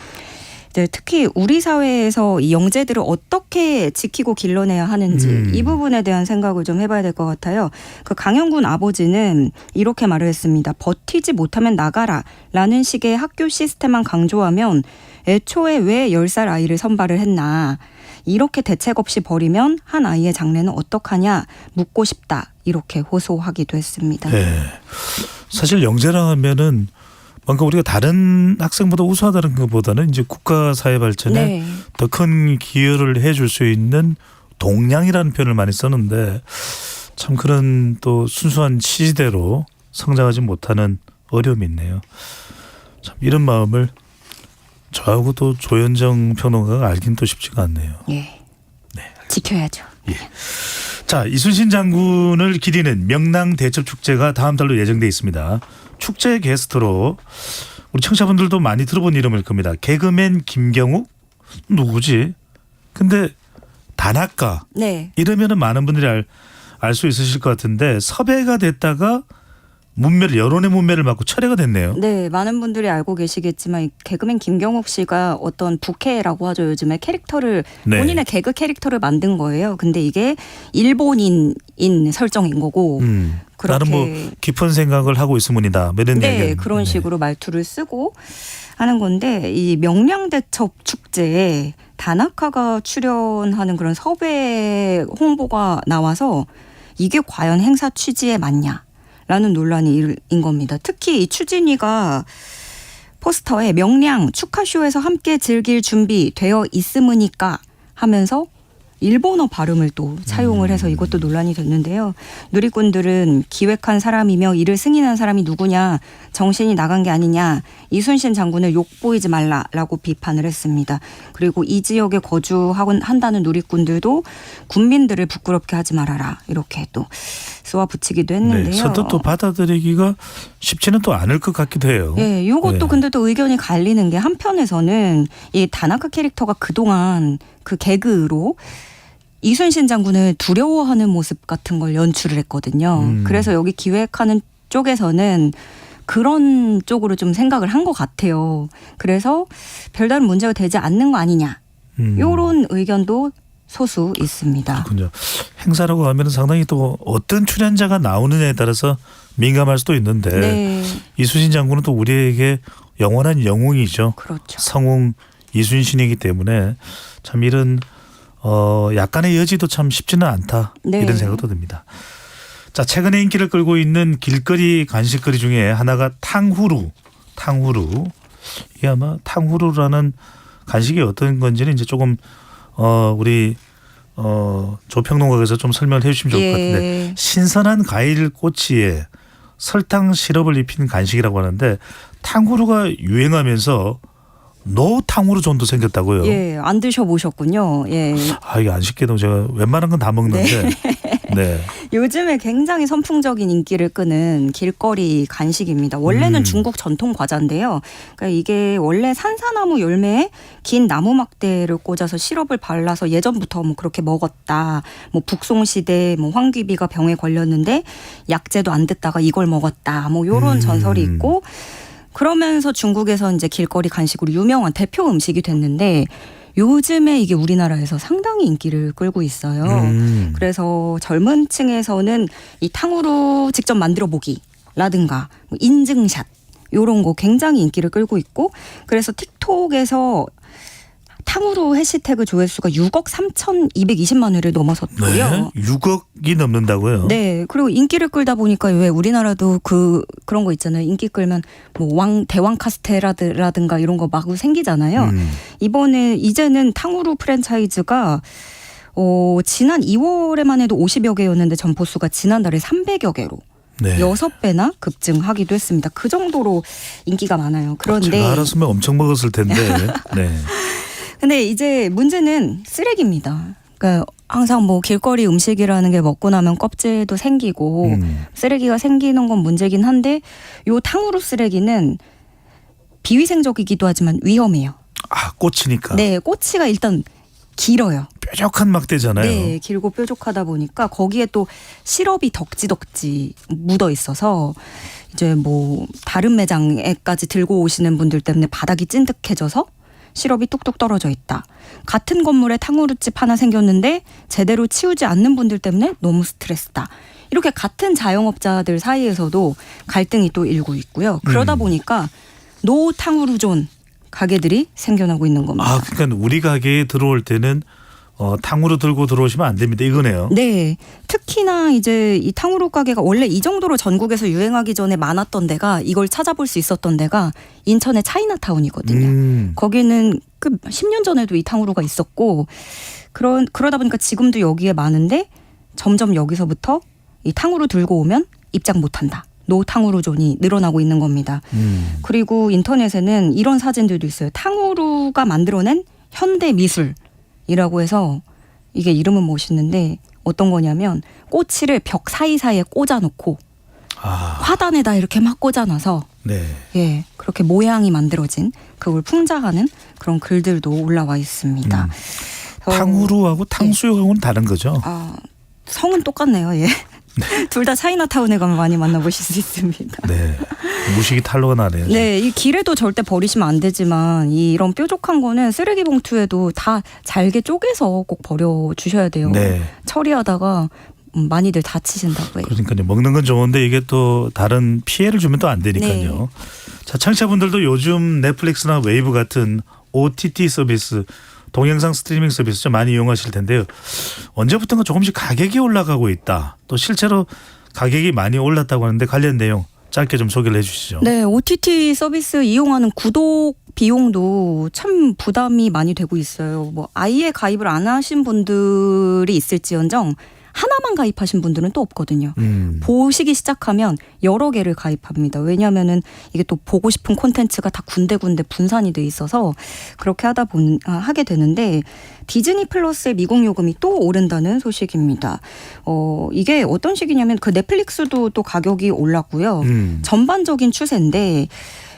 이제 특히 우리 사회에서 이 영재들을 어떻게 지키고 길러내야 하는지 이 부분에 대한 생각을 좀 해봐야 될 것 같아요. 그 강영군 아버지는 이렇게 말을 했습니다. 버티지 못하면 나가라 라는 식의 학교 시스템만 강조하면 애초에 왜 10살 아이를 선발을 했나. 이렇게 대책 없이 버리면 한 아이의 장래는 어떡하냐 묻고 싶다. 이렇게 호소하기도 했습니다. 네. 사실 영재라 하면은 뭔가 우리가 다른 학생보다 우수하다는 것보다는 이제 국가 사회 발전에 더 큰 기여를 해줄 수 있는 동량이라는 표현을 많이 썼는데 참 그런 또 순수한 취지대로 성장하지 못하는 어려움이 있네요. 참 이런 마음을 저하고 또 조현정 평론가가 알긴 또 쉽지가 않네요. 예. 네. 지켜야죠. 예. 자, 이순신 장군을 기리는 명랑 대첩 축제가 다음 달로 예정돼 있습니다. 축제 게스트로 우리 청취자분들도 많이 들어본 이름일 겁니다. 개그맨 김경욱 누구지? 근데 단학가 이러면은 많은 분들이 알 수 있으실 것 같은데 섭외가 됐다가 여론의 문매를 맞고 철회가 됐네요. 네, 많은 분들이 알고 계시겠지만 개그맨 김경욱 씨가 어떤 부캐라고 하죠. 요즘에 캐릭터를 본인의 개그 캐릭터를 만든 거예요. 근데 이게 일본인인 설정인 거고 그렇게 나는 뭐 깊은 생각을 하고 있으문이다. 이런 네, 그런 식으로 말투를 쓰고 하는 건데 이 명량대첩 축제에 단학가가 출연하는 그런 섭외 홍보가 나와서 이게 과연 행사 취지에 맞냐? 라는 논란이 인 겁니다. 특히 이 추진위가 포스터에 명량 축하쇼에서 함께 즐길 준비 되어 있음으니까 하면서 일본어 발음을 또 차용을 해서 이것도 논란이 됐는데요. 누리꾼들은 기획한 사람이며 이를 승인한 사람이 누구냐, 정신이 나간 게 아니냐, 이순신 장군을 욕보이지 말라라고 비판을 했습니다. 그리고 이 지역에 거주한다는 누리꾼들도 군민들을 부끄럽게 하지 말아라 이렇게 또 쏘아붙이기도 했는데요. 선뜻 또 받아들이기가 쉽지는 또 않을 것 같기도 해요. 네, 이것도 근데 또 의견이 갈리는 게 한편에서는 이 다나카 캐릭터가 그동안 그 개그로 이순신 장군을 두려워하는 모습 같은 걸 연출을 했거든요. 그래서 여기 기획하는 쪽에서는 그런 쪽으로 좀 생각을 한 것 같아요. 그래서 별다른 문제가 되지 않는 거 아니냐. 이런 의견도 소수 있습니다. 그렇군요. 행사라고 하면 상당히 또 어떤 출연자가 나오느냐에 따라서 민감할 수도 있는데 이순신 장군은 또 우리에게 영원한 영웅이죠. 그렇죠. 성웅 이순신이기 때문에 참 이런 약간의 여지도 참 쉽지는 않다. 이런 생각도 듭니다. 자, 최근에 인기를 끌고 있는 길거리 간식거리 중에 하나가 탕후루. 이게 아마 탕후루라는 간식이 어떤 건지는 이제 조금 우리 조평론가께서 좀 설명을 해 주시면 좋을 것 같은데 신선한 과일 꼬치에 설탕 시럽을 입힌 간식이라고 하는데 탕후루가 유행하면서 노탕후루 존도 생겼다고요. 예, 안 드셔보셨군요. 예. 이게 안 쉽게도 제가 웬만한 건 다 먹는데 네. 요즘에 굉장히 선풍적인 인기를 끄는 길거리 간식입니다. 원래는 중국 전통 과자인데요. 그러니까 이게 원래 산사나무 열매에 긴 나무 막대를 꽂아서 시럽을 발라서 예전부터 뭐 그렇게 먹었다. 뭐 북송시대 뭐 황귀비가 병에 걸렸는데 약재도 안 듣다가 이걸 먹었다. 뭐 요런 전설이 있고 그러면서 중국에서 이제 길거리 간식으로 유명한 대표 음식이 됐는데 요즘에 이게 우리나라에서 상당히 인기를 끌고 있어요. 그래서 젊은 층에서는 이 탕후루 직접 만들어 보기라든가 뭐 인증샷 요런 거 굉장히 인기를 끌고 있고 그래서 틱톡에서 탕후루 해시태그 조회수가 6억 3,220만 회를 넘어섰고요. 네, 6억이 넘는다고요? 네. 그리고 인기를 끌다 보니까 왜 우리나라도 그런 거 있잖아요. 인기 끌면 뭐 대왕 카스테라든가 이런 거 마구 생기잖아요. 이제는 탕후루 프랜차이즈가 지난 2월에만 해도 50여 개였는데 점포 수가 지난달에 300여 개로 네. 6배나 급증하기도 했습니다. 그 정도로 인기가 많아요. 그런데 제가 알았으면 엄청 먹었을 텐데. 네. 근데 이제 문제는 쓰레기입니다. 그러니까 항상 뭐 길거리 음식이라는 게 먹고 나면 껍질도 생기고 쓰레기가 생기는 건 문제긴 한데 요 탕후루 쓰레기는 비위생적이기도 하지만 위험해요. 아, 꼬치니까. 네, 꼬치가 일단 길어요. 뾰족한 막대잖아요. 네, 길고 뾰족하다 보니까 거기에 또 시럽이 덕지덕지 묻어 있어서 이제 뭐 다른 매장에까지 들고 오시는 분들 때문에 바닥이 찐득해져서 시럽이 뚝뚝 떨어져 있다. 같은 건물에 탕후루집 하나 생겼는데 제대로 치우지 않는 분들 때문에 너무 스트레스다. 이렇게 같은 자영업자들 사이에서도 갈등이 또 일고 있고요. 그러다 보니까 노 탕후루존 가게들이 생겨나고 있는 겁니다. 아, 그러니까 우리 가게에 들어올 때는 탕후루 들고 들어오시면 안 됩니다. 이거네요. 네. 특히나 이제 이 탕후루 가게가 원래 이 정도로 전국에서 유행하기 전에 많았던 데가 이걸 찾아볼 수 있었던 데가 인천의 차이나타운이거든요. 거기는 10년 전에도 이 탕후루가 있었고 그러다 보니까 지금도 여기에 많은데 점점 여기서부터 이 탕후루 들고 오면 입장 못한다. 노 탕후루 존이 늘어나고 있는 겁니다. 그리고 인터넷에는 이런 사진들도 있어요. 탕후루가 만들어낸 현대 미술이라고 해서 이게 이름은 멋있는데 어떤 거냐면 꼬치를 벽 사이사이에 꽂아놓고 화단에다 이렇게 막 꽂아놔서 네. 예, 그렇게 모양이 만들어진 그걸 풍자하는 그런 글들도 올라와 있습니다. 탕후루하고 탕수육하고는 다른 거죠? 성은 똑같네요. 예. 둘 다 차이나타운에 가면 많이 만나보실 수 있습니다. 네. 무식이 탄로가 나네요. 네, 이 길에도 절대 버리시면 안 되지만 이런 뾰족한 거는 쓰레기 봉투에도 다 잘게 쪼개서 꼭 버려 주셔야 돼요. 네. 처리하다가 많이들 다치신다고 해요. 그러니까요. 먹는 건 좋은데 이게 또 다른 피해를 주면 또 안 되니까요. 네. 자, 청취자분들도 요즘 넷플릭스나 웨이브 같은 OTT 서비스 동영상 스트리밍 서비스 좀 많이 이용하실 텐데요. 언제부턴가 조금씩 가격이 올라가고 있다. 또 실제로 가격이 많이 올랐다고 하는데 관련 내용 짧게 좀 소개를 해 주시죠. 네, OTT 서비스 이용하는 구독 비용도 참 부담이 많이 되고 있어요. 뭐 아예 가입을 안 하신 분들이 있을지언정 하나만 가입하신 분들은 또 없거든요. 보시기 시작하면 여러 개를 가입합니다. 왜냐하면은 이게 또 보고 싶은 콘텐츠가 다 군데군데 분산이 돼 있어서 그렇게 하게 되는데 디즈니 플러스의 미국 요금이 또 오른다는 소식입니다. 이게 어떤 식이냐면 그 넷플릭스도 또 가격이 올랐고요. 전반적인 추세인데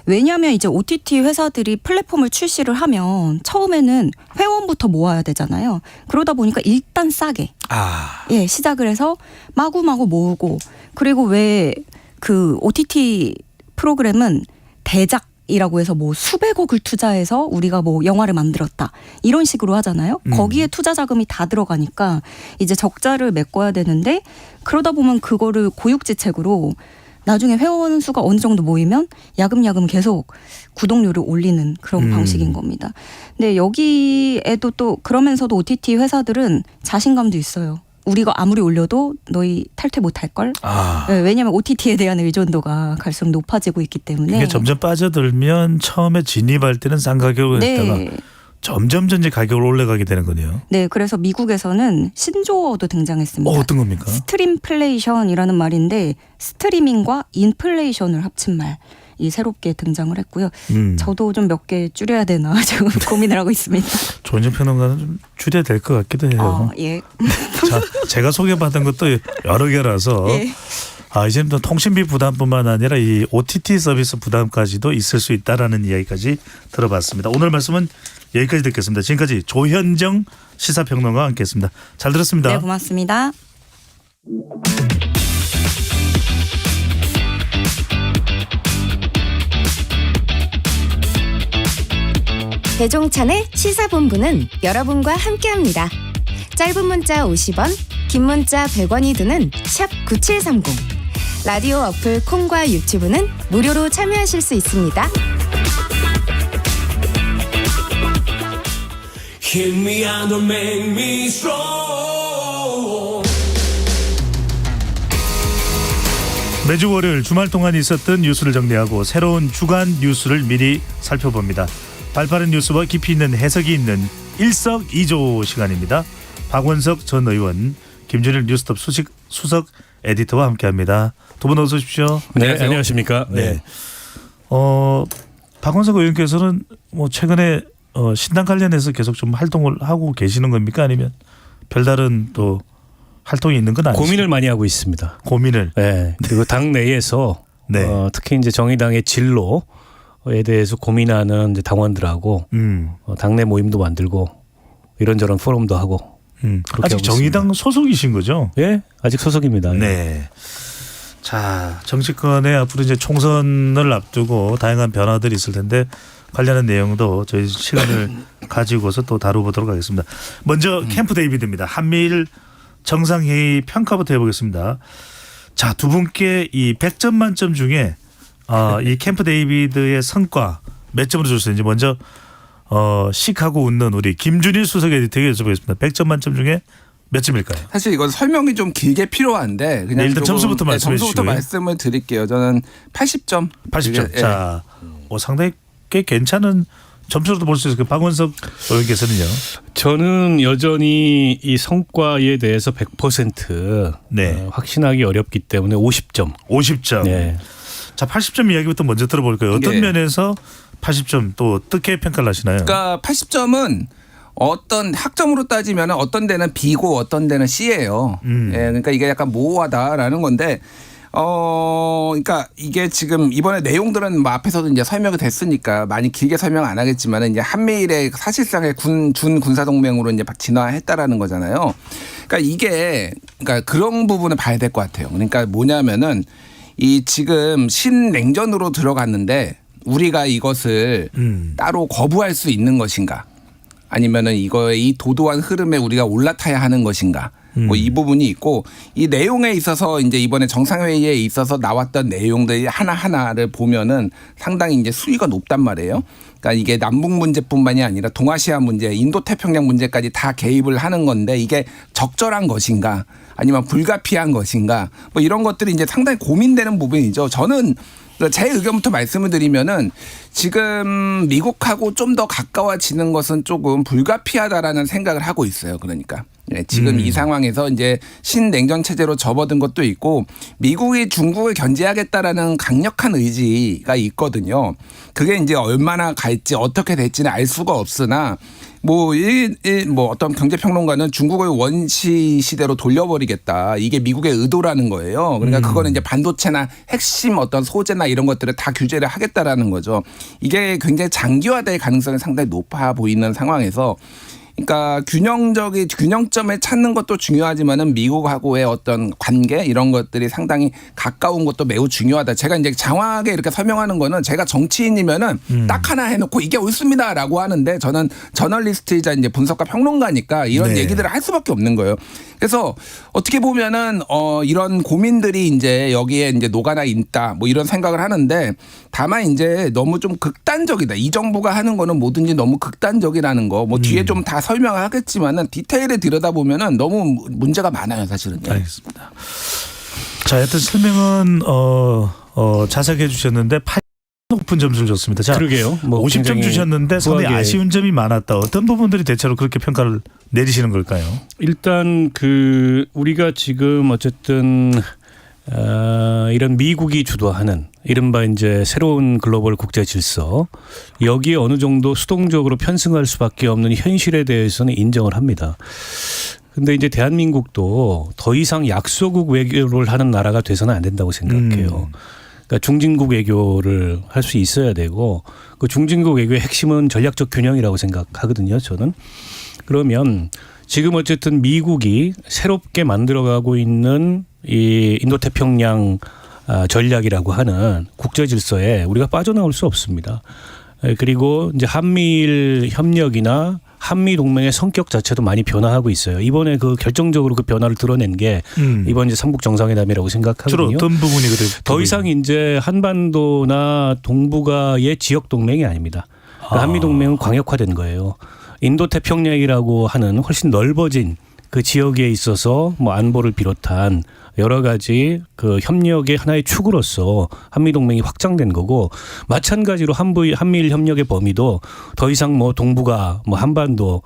왜냐하면 이제 OTT 회사들이 플랫폼을 출시를 하면 처음에는 회원부터 모아야 되잖아요. 그러다 보니까 일단 싸게 예, 시작을 해서 마구마구 모으고 그리고 왜 그 OTT 프로그램은 대작이라고 해서 뭐 수백억을 투자해서 우리가 뭐 영화를 만들었다 이런 식으로 하잖아요. 거기에 투자 자금이 다 들어가니까 이제 적자를 메꿔야 되는데 그러다 보면 그거를 고육지책으로 나중에 회원 수가 어느 정도 모이면 야금야금 계속 구독료를 올리는 그런 방식인 겁니다. 근데 여기에도 또 그러면서도 OTT 회사들은 자신감도 있어요. 우리가 아무리 올려도 너희 탈퇴 못할걸? 네, 왜냐하면 OTT에 대한 의존도가 갈수록 높아지고 있기 때문에. 이게 점점 빠져들면 처음에 진입할 때는 싼 가격으로 했다가 점점 이제 가격을 올라가게 되는 거네요. 네, 그래서 미국에서는 신조어도 등장했습니다. 어떤 겁니까? 스트림플레이션이라는 말인데 스트리밍과 인플레이션을 합친 말. 새롭게 등장을 했고요. 저도 좀 몇 개 줄여야 되나 지금 고민을 하고 있습니다. 조은정 평론가는 좀 줄여야 될 것 같기도 해요. 예. 자, 제가 소개받은 것도 여러 개라서 예. 이제는 또 통신비 부담뿐만 아니라 이 OTT 서비스 부담까지도 있을 수 있다라는 이야기까지 들어봤습니다. 오늘 말씀은 여기까지 듣겠습니다. 지금까지 조현정 시사평론가와 함께했습니다. 잘 들었습니다. 네, 고맙습니다. 배종찬의 시사본부는 여러분과 함께합니다. 짧은 문자 50원, 긴 문자 100원이 드는 샵 9730. 라디오 어플 콩과 유튜브는 무료로 참여하실 수 있습니다. Hit me and don't make me strong. 매주 월요일 주말 동안 있었던 뉴스를 정리하고 새로운 주간 뉴스를 미리 살펴봅니다. 발빠른 뉴스와 깊이 있는 해석이 있는 일석이조 시간입니다. 박원석 전 의원, 김준일 뉴스톱 수석 에디터와 함께합니다. 두 분 어서 오십시오. 네, 안녕하십니까. 네. 박원석 의원께서는 뭐 최근에 신당 관련해서 계속 좀 활동을 하고 계시는 겁니까? 아니면 별다른 또 활동이 있는 건 아니죠? 고민을 많이 하고 있습니다. 고민을. 네. 그리고 당 내에서 네. 특히 이제 정의당의 진로에 대해서 고민하는 이제 당원들하고 당내 모임도 만들고 이런저런 포럼도 하고. 그렇게 아직 정의당 소속이신 거죠? 예, 아직 소속입니다. 네. 자, 정치권에 앞으로 이제 총선을 앞두고 다양한 변화들이 있을 텐데 관련한 내용도 저희 시간을 가지고서 또 다뤄보도록 하겠습니다. 먼저 캠프 데이비드입니다. 한미일 정상회의 평가부터 해보겠습니다. 자, 두 분께 이 100점 만점 중에 이 캠프 데이비드의 성과 몇 점으로 줄 수 있는지 먼저 씩하고 웃는 우리 김준일 수석 에디터에게 여쭤보겠습니다. 100점 만점 중에 몇 점일까요? 사실 이건 설명이 좀 길게 필요한데 그냥 일단 점수부터 말씀해 주시고요. 점수부터 말씀을 드릴게요. 저는 80점. 80점. 자, 상당히 꽤 괜찮은 점수로도 볼 수 있을 것 같아요. 박원석 의원께서는요. 저는 여전히 이 성과에 대해서 100% 네. 확신하기 어렵기 때문에 50점. 50점. 네. 자, 80점 이야기부터 먼저 들어볼까요? 어떤 네. 면에서 80점 또 어떻게 평가를 하시나요? 그러니까 80점은 어떤 학점으로 따지면 어떤 데는 B고 어떤 데는 C예요. 예, 그러니까 이게 약간 모호하다라는 건데 그러니까 이게 지금 이번에 내용들은 뭐 앞에서도 이제 설명이 됐으니까 많이 길게 설명 안 하겠지만 이제 한미일의 사실상의 준 군사 동맹으로 이제 진화했다라는 거잖아요. 그러니까 이게 그러니까 그런 부분을 봐야 될 것 같아요. 그러니까 뭐냐면은 이 지금 신냉전으로 들어갔는데 우리가 이것을 따로 거부할 수 있는 것인가? 아니면은 이거의 이 도도한 흐름에 우리가 올라타야 하는 것인가? 뭐 이 부분이 있고 이 내용에 있어서 이제 이번에 정상회의에 있어서 나왔던 내용들이 하나하나를 보면은 상당히 이제 수위가 높단 말이에요. 그러니까 이게 남북 문제뿐만이 아니라 동아시아 문제, 인도태평양 문제까지 다 개입을 하는 건데 이게 적절한 것인가? 아니면 불가피한 것인가? 뭐 이런 것들이 이제 상당히 고민되는 부분이죠. 저는 제 의견부터 말씀을 드리면은 지금 미국하고 좀 더 가까워지는 것은 조금 불가피하다라는 생각을 하고 있어요. 그러니까 지금 이 상황에서 이제 신냉전 체제로 접어든 것도 있고 미국이 중국을 견제하겠다라는 강력한 의지가 있거든요. 그게 이제 얼마나 갈지 어떻게 될지는 알 수가 없으나 뭐 어떤 경제평론가는 중국을 원시 시대로 돌려버리겠다. 이게 미국의 의도라는 거예요. 그러니까 그거는 이제 반도체나 핵심 어떤 소재나 이런 것들을 다 규제를 하겠다라는 거죠. 이게 굉장히 장기화될 가능성이 상당히 높아 보이는 상황에서 그러니까 균형점을 찾는 것도 중요하지만은 미국하고의 어떤 관계 이런 것들이 상당히 가까운 것도 매우 중요하다. 제가 이제 장황하게 이렇게 설명하는 거는 제가 정치인이면은 딱 하나 해놓고 이게 옳습니다라고 하는데 저는 저널리스트이자 이제 분석가 평론가니까 이런 얘기들을 할 수밖에 없는 거예요. 그래서 어떻게 보면은 이런 고민들이 이제 여기에 이제 녹아나 있다 뭐 이런 생각을 하는데 다만 이제 너무 좀 극단적이다. 이 정부가 하는 거는 뭐든지 너무 극단적이라는 거 뭐 뒤에 좀 다 설명을 하겠지만은 디테일에 들여다보면은 너무 문제가 많아요, 사실은. 알겠습니다. 자, 하여튼 설명은 자세하게 해주셨는데 높은 점수를 줬습니다. 자, 그러게요. 뭐 50점 주셨는데 상당히 아쉬운 점이 많았다. 어떤 부분들이 대체로 그렇게 평가를 내리시는 걸까요? 일단 우리가 지금 어쨌든 이런 미국이 주도하는 이른바 이제 새로운 글로벌 국제 질서 여기에 어느 정도 수동적으로 편승할 수밖에 없는 현실에 대해서는 인정을 합니다. 근데 이제 대한민국도 더 이상 약소국 외교를 하는 나라가 돼서는 안 된다고 생각해요. 그러니까 중진국 외교를 할 수 있어야 되고 그 중진국 외교의 핵심은 전략적 균형이라고 생각하거든요. 저는. 그러면 지금 어쨌든 미국이 새롭게 만들어가고 있는 이 인도태평양 전략이라고 하는 국제 질서에 우리가 빠져나올 수 없습니다. 그리고 이제 한미일 협력이나 한미 동맹의 성격 자체도 많이 변화하고 있어요. 이번에 그 결정적으로 그 변화를 드러낸 게 이번 이제 삼국 정상회담이라고 생각하거든요. 주로 어떤 부분이 그래요? 더 이상 이제 한반도나 동북아의 지역 동맹이 아닙니다. 그러니까 한미 동맹은 광역화된 거예요. 인도태평양이라고 하는 훨씬 넓어진 그 지역에 있어서 뭐 안보를 비롯한 여러 가지 그 협력의 하나의 축으로서 한미동맹이 확장된 거고 마찬가지로 한미일 협력의 범위도 더 이상 뭐 동북아 뭐 한반도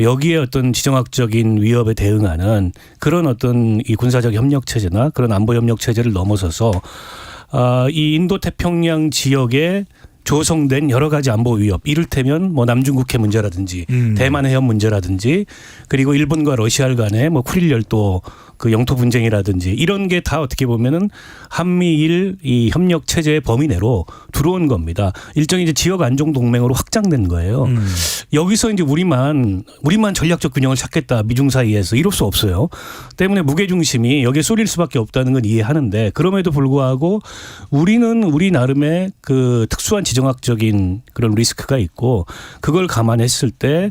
여기에 어떤 지정학적인 위협에 대응하는 그런 어떤 이 군사적 협력 체제나 그런 안보 협력 체제를 넘어서서 이 인도태평양 지역에 조성된 여러 가지 안보 위협, 이를테면 뭐 남중국해 문제라든지 대만 해협 문제라든지 그리고 일본과 러시아 간의 뭐 쿠릴 열도 그 영토 분쟁이라든지 이런 게 다 어떻게 보면은 한미일 이 협력 체제의 범위 내로 들어온 겁니다. 일종의 이제 지역 안정 동맹으로 확장된 거예요. 여기서 이제 우리만 전략적 균형을 찾겠다 미중 사이에서 이럴 수 없어요. 때문에 무게 중심이 여기에 쏠릴 수밖에 없다는 건 이해하는데 그럼에도 불구하고 우리는 우리 나름의 그 특수한 지정학적인 그런 리스크가 있고 그걸 감안했을 때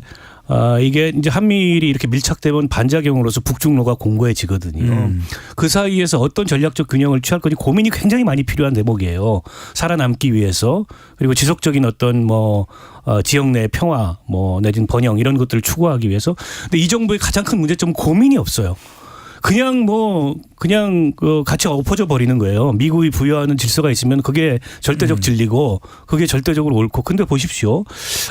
이게 이제 한미일이 이렇게 밀착되면 반작용으로서 북중로가 공고해지거든요. 그 사이에서 어떤 전략적 균형을 취할 건지 고민이 굉장히 많이 필요한 대목이에요. 살아남기 위해서 그리고 지속적인 어떤 뭐 지역 내 평화 뭐 내지는 번영 이런 것들을 추구하기 위해서. 근데 이 정부의 가장 큰 문제점은 고민이 없어요. 그냥 그 같이 엎어져 버리는 거예요. 미국이 부여하는 질서가 있으면 그게 절대적 진리고 그게 절대적으로 옳고. 근데 보십시오.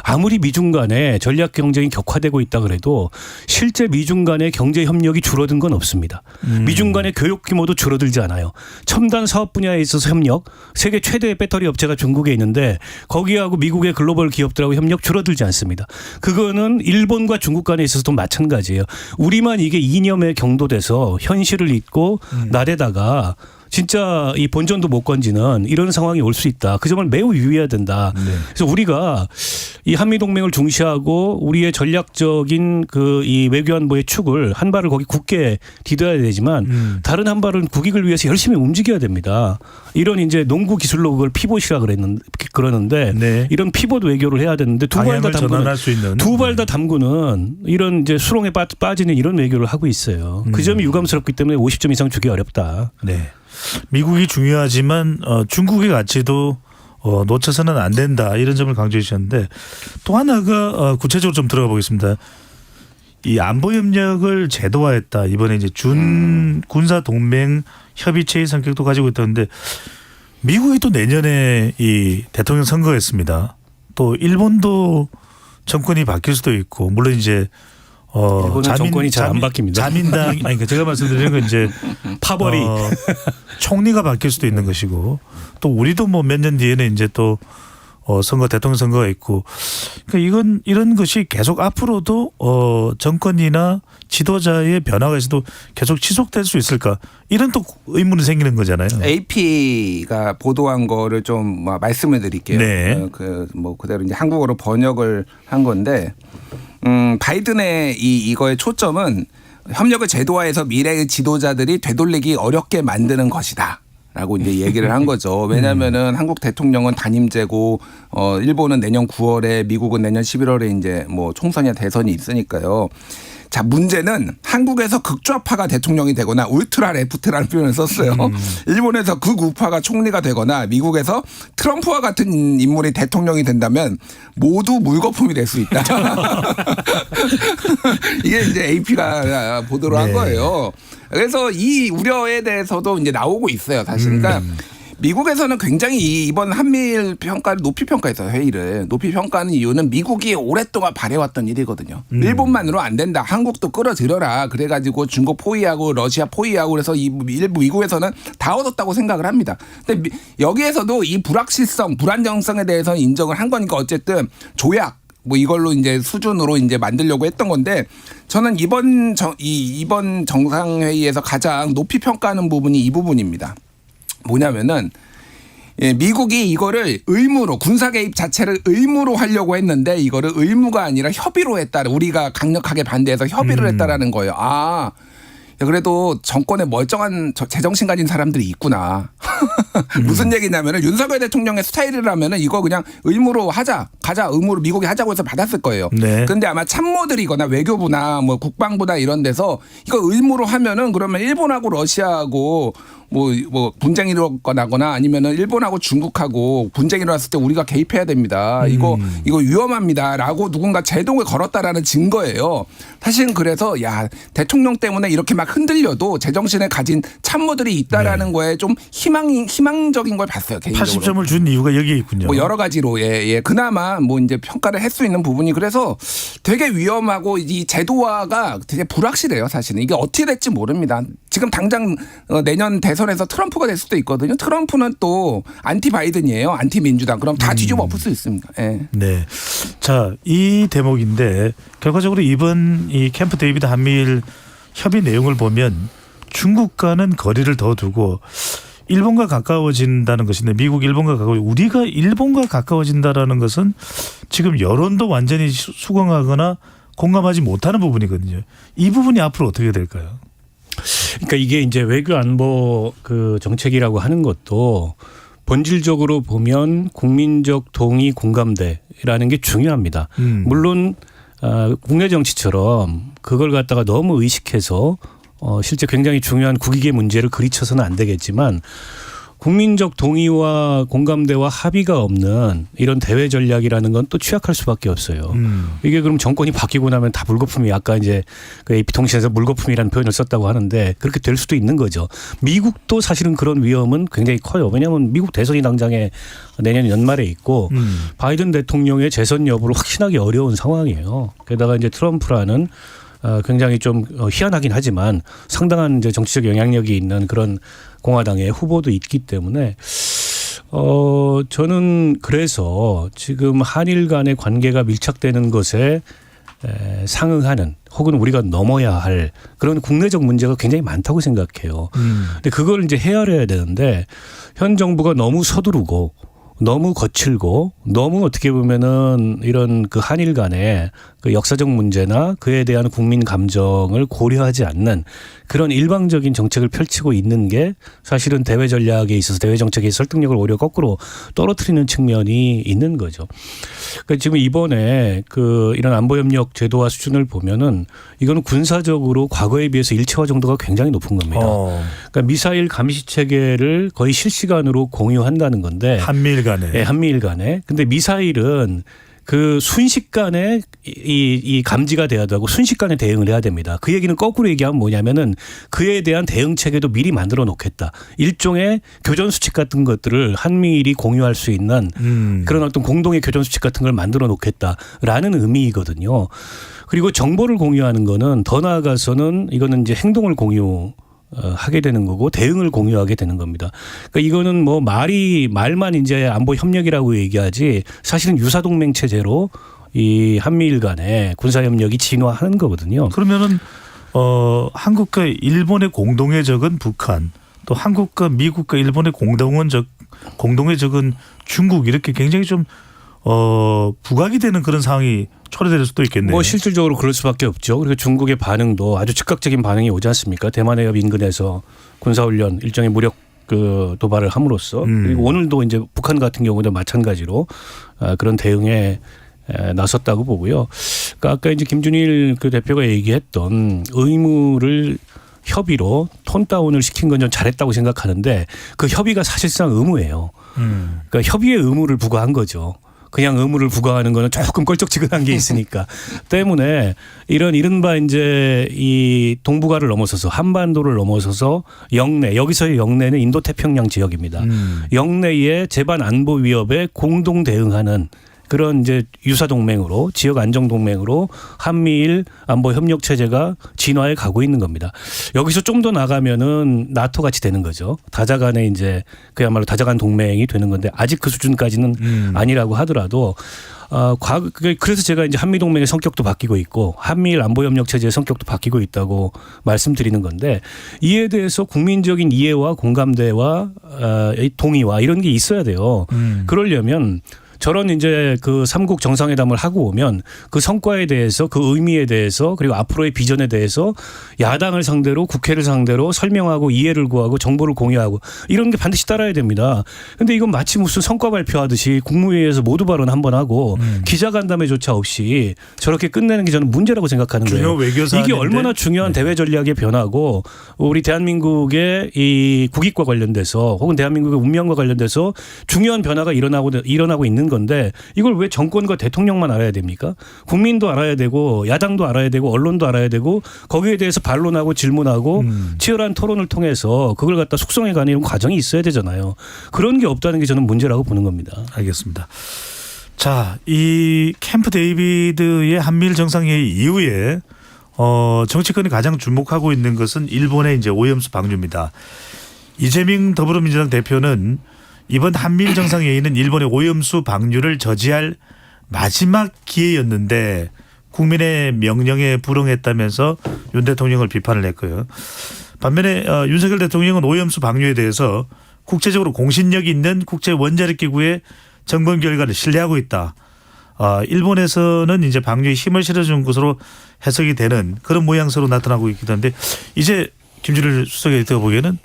아무리 미중 간에 전략 경쟁이 격화되고 있다 그래도 실제 미중 간의 경제 협력이 줄어든 건 없습니다. 미중 간의 교육 규모도 줄어들지 않아요. 첨단 사업 분야에 있어서 협력, 세계 최대의 배터리 업체가 중국에 있는데 거기하고 미국의 글로벌 기업들하고 협력 줄어들지 않습니다. 그거는 일본과 중국 간에 있어서도 마찬가지예요. 우리만 이게 이념에 경도돼서 현실을 잊고 나대다가 진짜 이 본전도 못 건지는 이런 상황이 올 수 있다. 그 점을 매우 유의해야 된다. 그래서 우리가 이 한미동맹을 중시하고 우리의 전략적인 그 이 외교안보의 축을 한 발을 거기 굳게 디뎌야 되지만 다른 한 발은 국익을 위해서 열심히 움직여야 됩니다. 이런 이제 농구 기술로 그걸 피봇이라 그러는데 이런 피봇 외교를 해야 되는데 두 발 다 담그는 이런 이제 수렁에 빠지는 이런 외교를 하고 있어요. 그 점이 유감스럽기 때문에 50점 이상 주기 어렵다. 네. 미국이 중요하지만 중국의 가치도 놓쳐서는 안 된다 이런 점을 강조해 주셨는데 또 하나가 구체적으로 좀 들어가 보겠습니다. 이 안보 협력을 제도화했다. 이번에 이제 준 군사 동맹 협의체의 성격도 가지고 있다는데 미국이 또 내년에 이 대통령 선거했습니다. 또 일본도 정권이 바뀔 수도 있고 물론 이제 일본은 정권이 잘 안 바뀝니다. 자민당 아니 그러니까 제가 말씀드리는 건 이제 파벌이 총리가 바뀔 수도 있는 것이고 또 우리도 뭐 몇 년 뒤에는 이제 또 선거 대통령 선거가 있고 그러니까 이런 것이 계속 앞으로도 정권이나 지도자의 변화가 있어도 계속 지속될 수 있을까 이런 또 의문이 생기는 거잖아요. AP가 보도한 거를 좀 말씀을 드릴게요. 네. 그대로 이제 한국어로 번역을 한 건데. 바이든의 이거의 초점은 협력을 제도화해서 미래의 지도자들이 되돌리기 어렵게 만드는 것이다. 라고 이제 얘기를 한 거죠. 왜냐하면은 한국 대통령은 단임제고, 일본은 내년 9월에 미국은 내년 11월에 이제 뭐 총선이나 대선이 있으니까요. 자, 문제는 한국에서 극좌파가 대통령이 되거나 울트라 레프트라는 표현을 썼어요. 일본에서 극우파가 총리가 되거나 미국에서 트럼프와 같은 인물이 대통령이 된다면 모두 물거품이 될 수 있다. 이게 이제 AP가 보도를 한 거예요. 그래서 이 우려에 대해서도 이제 나오고 있어요. 사실. 그러니까 미국에서는 굉장히 이번 한미일 평가를 높이 평가했어요. 회의를 높이 평가하는 이유는 미국이 오랫동안 바래왔던 일이거든요. 일본만으로 안 된다. 한국도 끌어들여라. 그래가지고 중국 포위하고 러시아 포위하고 그래서 일부 미국에서는 다 얻었다고 생각을 합니다. 근데 여기에서도 이 불확실성, 불안정성에 대해서는 인정을 한 거니까 어쨌든 조약 뭐 이걸로 이제 수준으로 이제 만들려고 했던 건데 저는 이번 정상회의에서 가장 높이 평가하는 부분이 이 부분입니다. 뭐냐면은 미국이 이거를 의무로 군사 개입 자체를 의무로 하려고 했는데 이거를 의무가 아니라 협의로 했다. 우리가 강력하게 반대해서 협의를 했다라는 거예요. 아. 그래도 정권에 멀쩡한 제정신 가진 사람들이 있구나. 무슨 얘기냐면은 윤석열 대통령의 스타일이라면은 이거 그냥 의무로 가자 의무로 미국이 하자고 해서 받았을 거예요. 네. 그런데 아마 참모들이거나 외교부나 뭐 국방부나 이런 데서 이거 의무로 하면은 그러면 일본하고 러시아하고 뭐 분쟁이 일어나거나 아니면은 일본하고 중국하고 분쟁이 일어났을 때 우리가 개입해야 됩니다. 이거 위험합니다라고 누군가 제동을 걸었다라는 증거예요. 사실은 그래서 야 대통령 때문에 이렇게 막 흔들려도 제정신을 가진 참모들이 있다라는 거에 좀 희망적인 걸 봤어요. 개인적으로. 80점을 준 이유가 여기에 있군요. 뭐 여러 가지로 그나마 뭐 이제 평가를 할 수 있는 부분이 그래서 되게 위험하고 이 제도화가 되게 불확실해요. 사실은 이게 어떻게 될지 모릅니다. 지금 당장 내년 대선에서 트럼프가 될 수도 있거든요. 트럼프는 또 안티 바이든이에요. 안티 민주당. 그럼 다 뒤집어 엎을 수 있습니다. 네. 자, 이 대목인데 결과적으로 이번 이 캠프 데이비드 한미일 협의 내용을 보면 중국과는 거리를 더 두고 일본과 가까워진다는 것인데 미국 일본과 우리가 일본과 가까워진다라는 것은 지금 여론도 완전히 수긍하거나 공감하지 못하는 부분이거든요. 이 부분이 앞으로 어떻게 될까요? 그러니까 이게 이제 외교 안보 그 정책이라고 하는 것도 본질적으로 보면 국민적 동의 공감대라는 게 중요합니다. 물론 국내 정치처럼 그걸 갖다가 너무 의식해서 실제 굉장히 중요한 국익의 문제를 그리쳐서는 안 되겠지만 국민적 동의와 공감대와 합의가 없는 이런 대외 전략이라는 건 또 취약할 수밖에 없어요. 이게 그럼 정권이 바뀌고 나면 다 물거품이 아까 이제 그 AP통신에서 물거품이라는 표현을 썼다고 하는데 그렇게 될 수도 있는 거죠. 미국도 사실은 그런 위험은 굉장히 커요. 왜냐하면 미국 대선이 당장에 내년 연말에 있고 바이든 대통령의 재선 여부를 확신하기 어려운 상황이에요. 게다가 이제 트럼프라는 굉장히 좀 희한하긴 하지만 상당한 이제 정치적 영향력이 있는 그런 공화당의 후보도 있기 때문에 저는 그래서 지금 한일 간의 관계가 밀착되는 것에 상응하는 혹은 우리가 넘어야 할 그런 국내적 문제가 굉장히 많다고 생각해요. 근데 그걸 이제 헤아려야 되는데 현 정부가 너무 서두르고 너무 거칠고 너무 어떻게 보면은 이런 그 한일 간의 그 역사적 문제나 그에 대한 국민 감정을 고려하지 않는 그런 일방적인 정책을 펼치고 있는 게 사실은 대외 전략에 있어서 대외 정책의 설득력을 오히려 거꾸로 떨어뜨리는 측면이 있는 거죠. 그러니까 지금 이번에 그 이런 안보협력 제도화 수준을 보면은 이거는 군사적으로 과거에 비해서 일체화 정도가 굉장히 높은 겁니다. 그러니까 미사일 감시 체계를 거의 실시간으로 공유한다는 건데 한미일 간에. 네, 한미일 간에. 근데 미사일은 그 순식간에 이 감지가 돼야 되고 순식간에 대응을 해야 됩니다. 그 얘기는 거꾸로 얘기하면 뭐냐면은 그에 대한 대응 체계도 미리 만들어 놓겠다. 일종의 교전 수칙 같은 것들을 한미일이 공유할 수 있는 그런 어떤 공동의 교전 수칙 같은 걸 만들어 놓겠다라는 의미이거든요. 그리고 정보를 공유하는 거는 더 나아가서는 이거는 이제 행동을 하게 되는 거고 대응을 공유하게 되는 겁니다. 그러니까 이거는 뭐 말만 이제 안보 협력이라고 얘기하지 사실은 유사동맹 체제로 이 한미일 간의 군사 협력이 진화하는 거거든요. 그러면은 한국과 일본의 공동의 적은 북한, 또 한국과 미국과 일본의 공동의 적은 중국 이렇게 굉장히 좀 부각이 되는 그런 상황이 초래될 수도 있겠네요. 뭐 실질적으로 그럴 수밖에 없죠. 그리고 중국의 반응도 아주 즉각적인 반응이 오지 않습니까? 대만 해협 인근에서 군사훈련 일종의 무력 그 도발을 함으로써 그리고 오늘도 이제 북한 같은 경우도 마찬가지로 그런 대응에 나섰다고 보고요. 그러니까 아까 이제 김준일 그 대표가 얘기했던 의무를 협의로 톤 다운을 시킨 건 좀 잘했다고 생각하는데 그 협의가 사실상 의무예요. 그러니까 협의의 의무를 부과한 거죠. 그냥 의무를 부과하는 거는 조금 껄쩍지근한 게 있으니까 때문에 이런 이른바 이제 이 동북아를 넘어서서 한반도를 넘어서서 영내, 여기서의 영내는 인도태평양 지역입니다. 영내의 재반 안보 위협에 공동 대응하는 그런 이제 유사 동맹으로, 지역 안정 동맹으로 한미일 안보 협력 체제가 진화해 가고 있는 겁니다. 여기서 좀 더 나가면은 나토 같이 되는 거죠. 다자간의 이제 그야말로 다자간 동맹이 되는 건데 아직 그 수준까지는 아니라고 하더라도 그래서 제가 이제 한미 동맹의 성격도 바뀌고 있고 한미일 안보 협력 체제의 성격도 바뀌고 있다고 말씀드리는 건데, 이에 대해서 국민적인 이해와 공감대와 동의와 이런 게 있어야 돼요. 그러려면 저런 이제 그 삼국 정상회담을 하고 오면 그 성과에 대해서, 그 의미에 대해서, 그리고 앞으로의 비전에 대해서 야당을 상대로, 국회를 상대로 설명하고 이해를 구하고 정보를 공유하고 이런 게 반드시 따라야 됩니다. 그런데 이건 마치 무슨 성과 발표하듯이 국무회의에서 모두 발언 한번 하고 기자간담회조차 없이 저렇게 끝내는 게 저는 문제라고 생각하는 거예요. 이게 얼마나 중요한 대외 전략의 변화고 우리 대한민국의 이 국익과 관련돼서 혹은 대한민국의 운명과 관련돼서 중요한 변화가 일어나고 있는 건데 이걸 왜 정권과 대통령만 알아야 됩니까? 국민도 알아야 되고 야당도 알아야 되고 언론도 알아야 되고 거기에 대해서 반론하고 질문하고 치열한 토론을 통해서 그걸 갖다 숙성해가는 이런 과정이 있어야 되잖아요. 그런 게 없다는 게 저는 문제라고 보는 겁니다. 알겠습니다. 자, 이 캠프 데이비드의 한미일 정상회의 이후에 정치권이 가장 주목하고 있는 것은 일본의 이제 오염수 방류입니다. 이재명 더불어민주당 대표는 이번 한미일 정상회의는 일본의 오염수 방류를 저지할 마지막 기회였는데 국민의 명령에 불응했다면서 윤 대통령을 비판을 했고요. 반면에 윤석열 대통령은 오염수 방류에 대해서 국제적으로 공신력 있는 국제 원자력 기구의 점검 결과를 신뢰하고 있다. 일본에서는 이제 방류에 힘을 실어준 것으로 해석이 되는 그런 모양새로 나타나고 있기도 한데, 이제 김준일 수석이 보기에는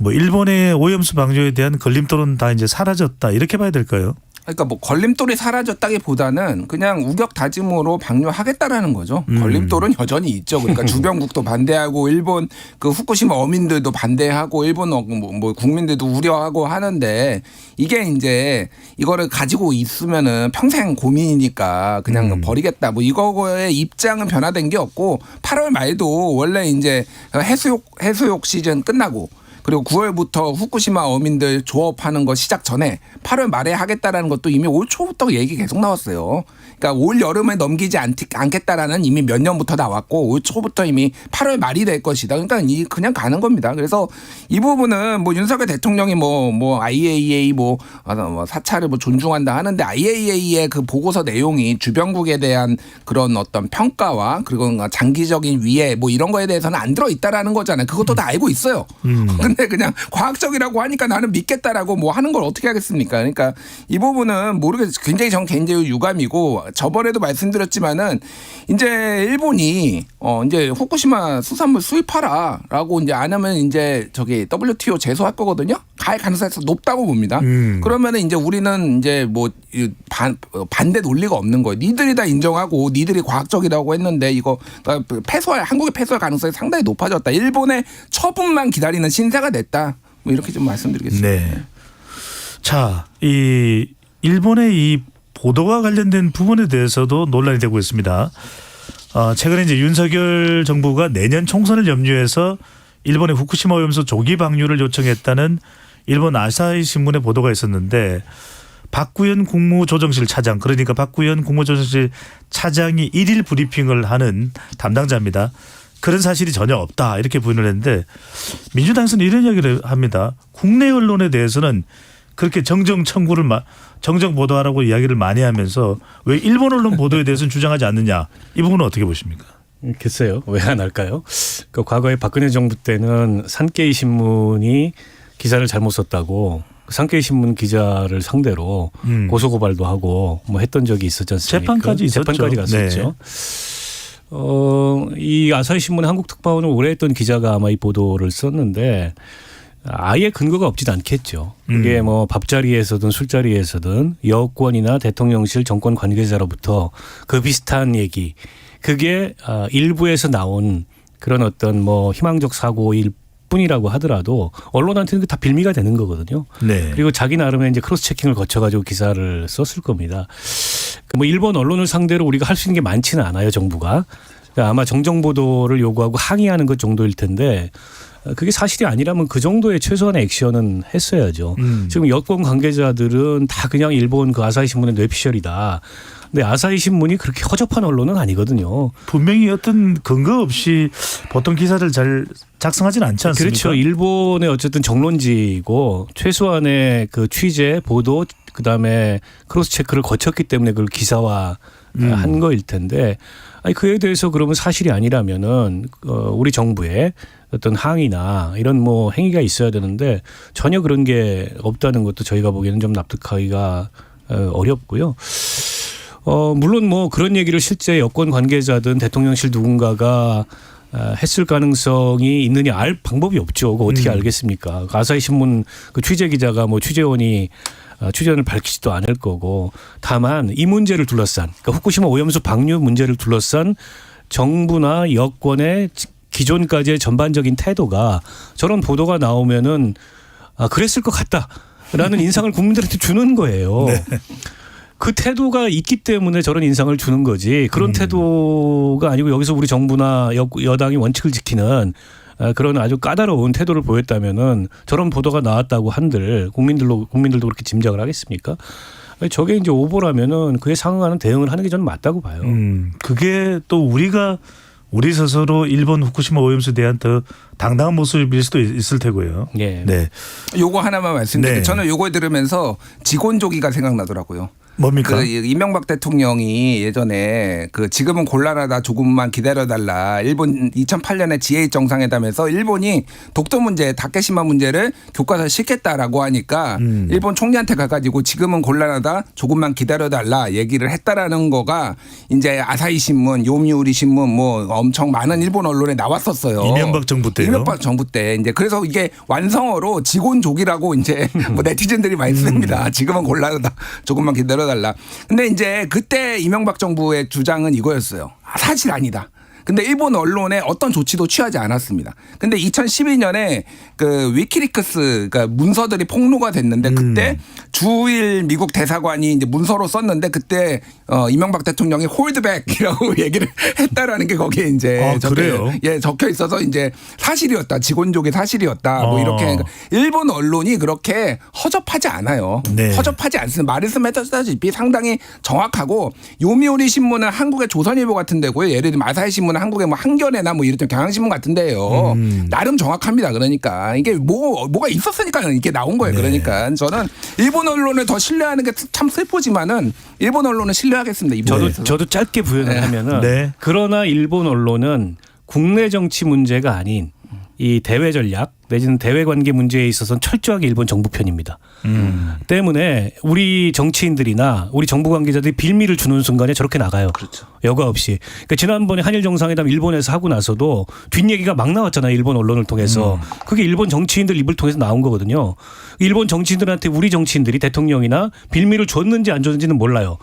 뭐 일본의 오염수 방류에 대한 걸림돌은 다 이제 사라졌다 이렇게 봐야 될까요? 그러니까 뭐 걸림돌이 사라졌다기보다는 그냥 우격다짐으로 방류하겠다라는 거죠. 걸림돌은 여전히 있죠. 그러니까 주변국도 반대하고 일본 그 후쿠시마 어민들도 반대하고 일본 뭐 국민들도 우려하고 하는데, 이게 이제 이거를 가지고 있으면은 평생 고민이니까 그냥 버리겠다. 뭐 이거의 입장은 변화된 게 없고 8월 말도 원래 이제 해수욕 시즌 끝나고 그리고 9월부터 후쿠시마 어민들 조업하는 거 시작 전에 8월 말에 하겠다라는 것도 이미 올 초부터 얘기 계속 나왔어요. 그러니까 올 여름에 넘기지 않겠다라는 이미 몇 년부터 나왔고 올 초부터 이미 8월 말이 될 것이다. 그러니까 그냥 가는 겁니다. 그래서 이 부분은 뭐 윤석열 대통령이 뭐 IAEA 사찰을 존중한다 하는데 IAEA의 그 보고서 내용이 주변국에 대한 그런 어떤 평가와 그리고 장기적인 위해 뭐 이런 거에 대해서는 안 들어 있다라는 거잖아요. 그것도 다 알고 있어요. 근데 그냥 과학적이라고 하니까 나는 믿겠다라고 뭐 하는 걸 어떻게 하겠습니까? 그러니까 이 부분은 모르겠어요. 굉장히 전 개인적으로 유감이고, 저번에도 말씀드렸지만은 이제 일본이 이제 후쿠시마 수산물 수입하라라고 이제 안 하면 이제 저기 WTO 제소할 거거든요. 갈 가능성이 높다고 봅니다. 그러면은 이제 우리는 이제 뭐 반대 논리가 없는 거예요. 니들이 다 인정하고 니들이 과학적이라고 했는데 이거 한국의 패소할 가능성이 상당히 높아졌다. 일본의 처분만 기다리는 신세가 됐다. 뭐 이렇게 좀 말씀드리겠습니다. 네. 자, 이 일본의 이 보도와 관련된 부분에 대해서도 논란이 되고 있습니다. 최근에 이제 윤석열 정부가 내년 총선을 염두해서 일본의 후쿠시마 오염수 조기 방류를 요청했다는 일본 아사히 신문의 보도가 있었는데, 박구현 국무조정실 차장, 그러니까 박구현 국무조정실 차장이 1일 브리핑을 하는 담당자입니다. 그런 사실이 전혀 없다 이렇게 부인을 했는데, 민주당에서는 이런 이야기를 합니다. 국내 언론에 대해서는 그렇게 정정 보도하라고 이야기를 많이 하면서 왜 일본 언론 보도에 대해서는 주장하지 않느냐, 이 부분은 어떻게 보십니까? 글쎄요, 왜 안 할까요? 그 과거에 박근혜 정부 때는 산케이 신문이 기사를 잘못 썼다고 산케이 신문 기자를 상대로 고소고발도 하고 뭐 했던 적이 있었지 않습니까? 재판까지 갔었죠. 이 아사히 신문의 한국 특파원을 오래 했던 기자가 아마 이 보도를 썼는데, 아예 근거가 없진 않겠죠. 그게 뭐 밥자리에서든 술자리에서든 여권이나 대통령실 정권 관계자로부터 그 비슷한 얘기, 그게 일부에서 나온 그런 어떤 뭐 희망적 사고일 뿐이라고 하더라도 언론한테는 다 빌미가 되는 거거든요. 네. 그리고 자기 나름의 이제 크로스 체킹을 거쳐가지고 기사를 썼을 겁니다. 뭐 일본 언론을 상대로 우리가 할 수 있는 게 많지는 않아요, 정부가. 그러니까 아마 정정 보도를 요구하고 항의하는 것 정도일 텐데 그게 사실이 아니라면 그 정도의 최소한의 액션은 했어야죠. 지금 여권 관계자들은 다 그냥 일본 그 아사히 신문의 뇌피셜이다. 근데 아사히 신문이 그렇게 허접한 언론은 아니거든요. 분명히 어떤 근거 없이 보통 기사를 잘 작성하지는 않지 않습니까? 그렇죠. 일본의 어쨌든 정론지고 최소한의 그 취재, 보도, 그다음에 크로스 체크를 거쳤기 때문에 그걸 기사화 한 거일 텐데 아니 그에 대해서 그러면 사실이 아니라면은 우리 정부의 어떤 항의나 이런 뭐 행위가 있어야 되는데 전혀 그런 게 없다는 것도 저희가 보기에는 좀 납득하기가 어렵고요. 물론 뭐 그런 얘기를 실제 여권 관계자든 대통령실 누군가가 했을 가능성이 있느냐 알 방법이 없죠. 그거 어떻게 알겠습니까? 아사히 신문 그 취재 기자가 뭐 취재원이 취재원을 밝히지도 않을 거고 다만 이 문제를 둘러싼 그러니까 후쿠시마 오염수 방류 문제를 둘러싼 정부나 여권의 기존까지의 전반적인 태도가 저런 보도가 나오면은 그랬을 것 같다라는 인상을 국민들한테 주는 거예요. 네. 그 태도가 있기 때문에 저런 인상을 주는 거지 그런 태도가 아니고 여기서 우리 정부나 여당이 원칙을 지키는 그런 아주 까다로운 태도를 보였다면은 저런 보도가 나왔다고 한들 국민들도 그렇게 짐작을 하겠습니까? 저게 이제 오보라면은 그에 상응하는 대응을 하는 게 저는 맞다고 봐요. 그게 또 우리 스스로 일본 후쿠시마 오염수에 대한 더 당당한 모습일 수도 있을 테고요. 네. 네. 요거 하나만 말씀드릴게요. 네. 저는 요거 들으면서 직원조기가 생각나더라고요. 뭡니까? 그 이명박 대통령이 예전에 그 지금은 곤란하다 조금만 기다려달라 일본 2008년에 G8 정상회담에서 일본이 독도 문제 다케시마 문제를 교과서에 싣겠다라고 하니까 일본 총리한테 가가지고 지금은 곤란하다 조금만 기다려달라 얘기를 했다라는 거가 이제 아사히 신문, 요미우리 신문 뭐 엄청 많은 일본 언론에 나왔었어요. 이명박 정부 때요. 이명박 정부 때 이제 그래서 이게 완성어로 직원족이라고 이제 뭐 네티즌들이 많이 씁니다. 지금은 곤란하다 조금만 기다려 달라. 근데 이제 그때 이명박 정부의 주장은 이거였어요. 사실 아니다. 근데 일본 언론에 어떤 조치도 취하지 않았습니다. 근데 2012년에 그 위키리크스 그러니까 문서들이 폭로가 됐는데 그때 주일 미국 대사관이 이제 문서로 썼는데 그때 이명박 대통령이 홀드백이라고 얘기를 했다라는 게 거기에 이제 적혀 있어서 이제 사실이었다. 직원족의 사실이었다. 뭐 이렇게 그러니까 일본 언론이 그렇게 허접하지 않아요. 네. 허접하지 않습니다. 말씀하셨다시피 상당히 정확하고 요미우리 신문은 한국의 조선일보 같은 데고요. 예를 들면 아사히 신문은 한국의 뭐 한겨레나 뭐 이런 경향신문 같은 데요. 나름 정확합니다. 그러니까 이게 뭐가 있었으니까 이렇게 나온 거예요. 네. 그러니까 저는 일본 언론을 더 신뢰하는 게 참 슬프지만은 일본 언론은 신뢰하겠습니다. 저도 짧게 부연을 하면은 네. 그러나 일본 언론은 국내 정치 문제가 아닌 이 대외 전략 내지는 대외 관계 문제에 있어서는 철저하게 일본 정부 편입니다. 때문에 우리 정치인들이나 우리 정부 관계자들이 빌미를 주는 순간에 저렇게 나가요. 그렇죠. 여과 없이. 그러니까 지난번에 한일 정상회담 일본에서 하고 나서도 뒷얘기가 막 나왔잖아요. 일본 언론을 통해서. 그게 일본 정치인들 입을 통해서 나온 거거든요. 일본 정치인들한테 우리 정치인들이 대통령이나 빌미를 줬는지 안 줬는지는 몰라요.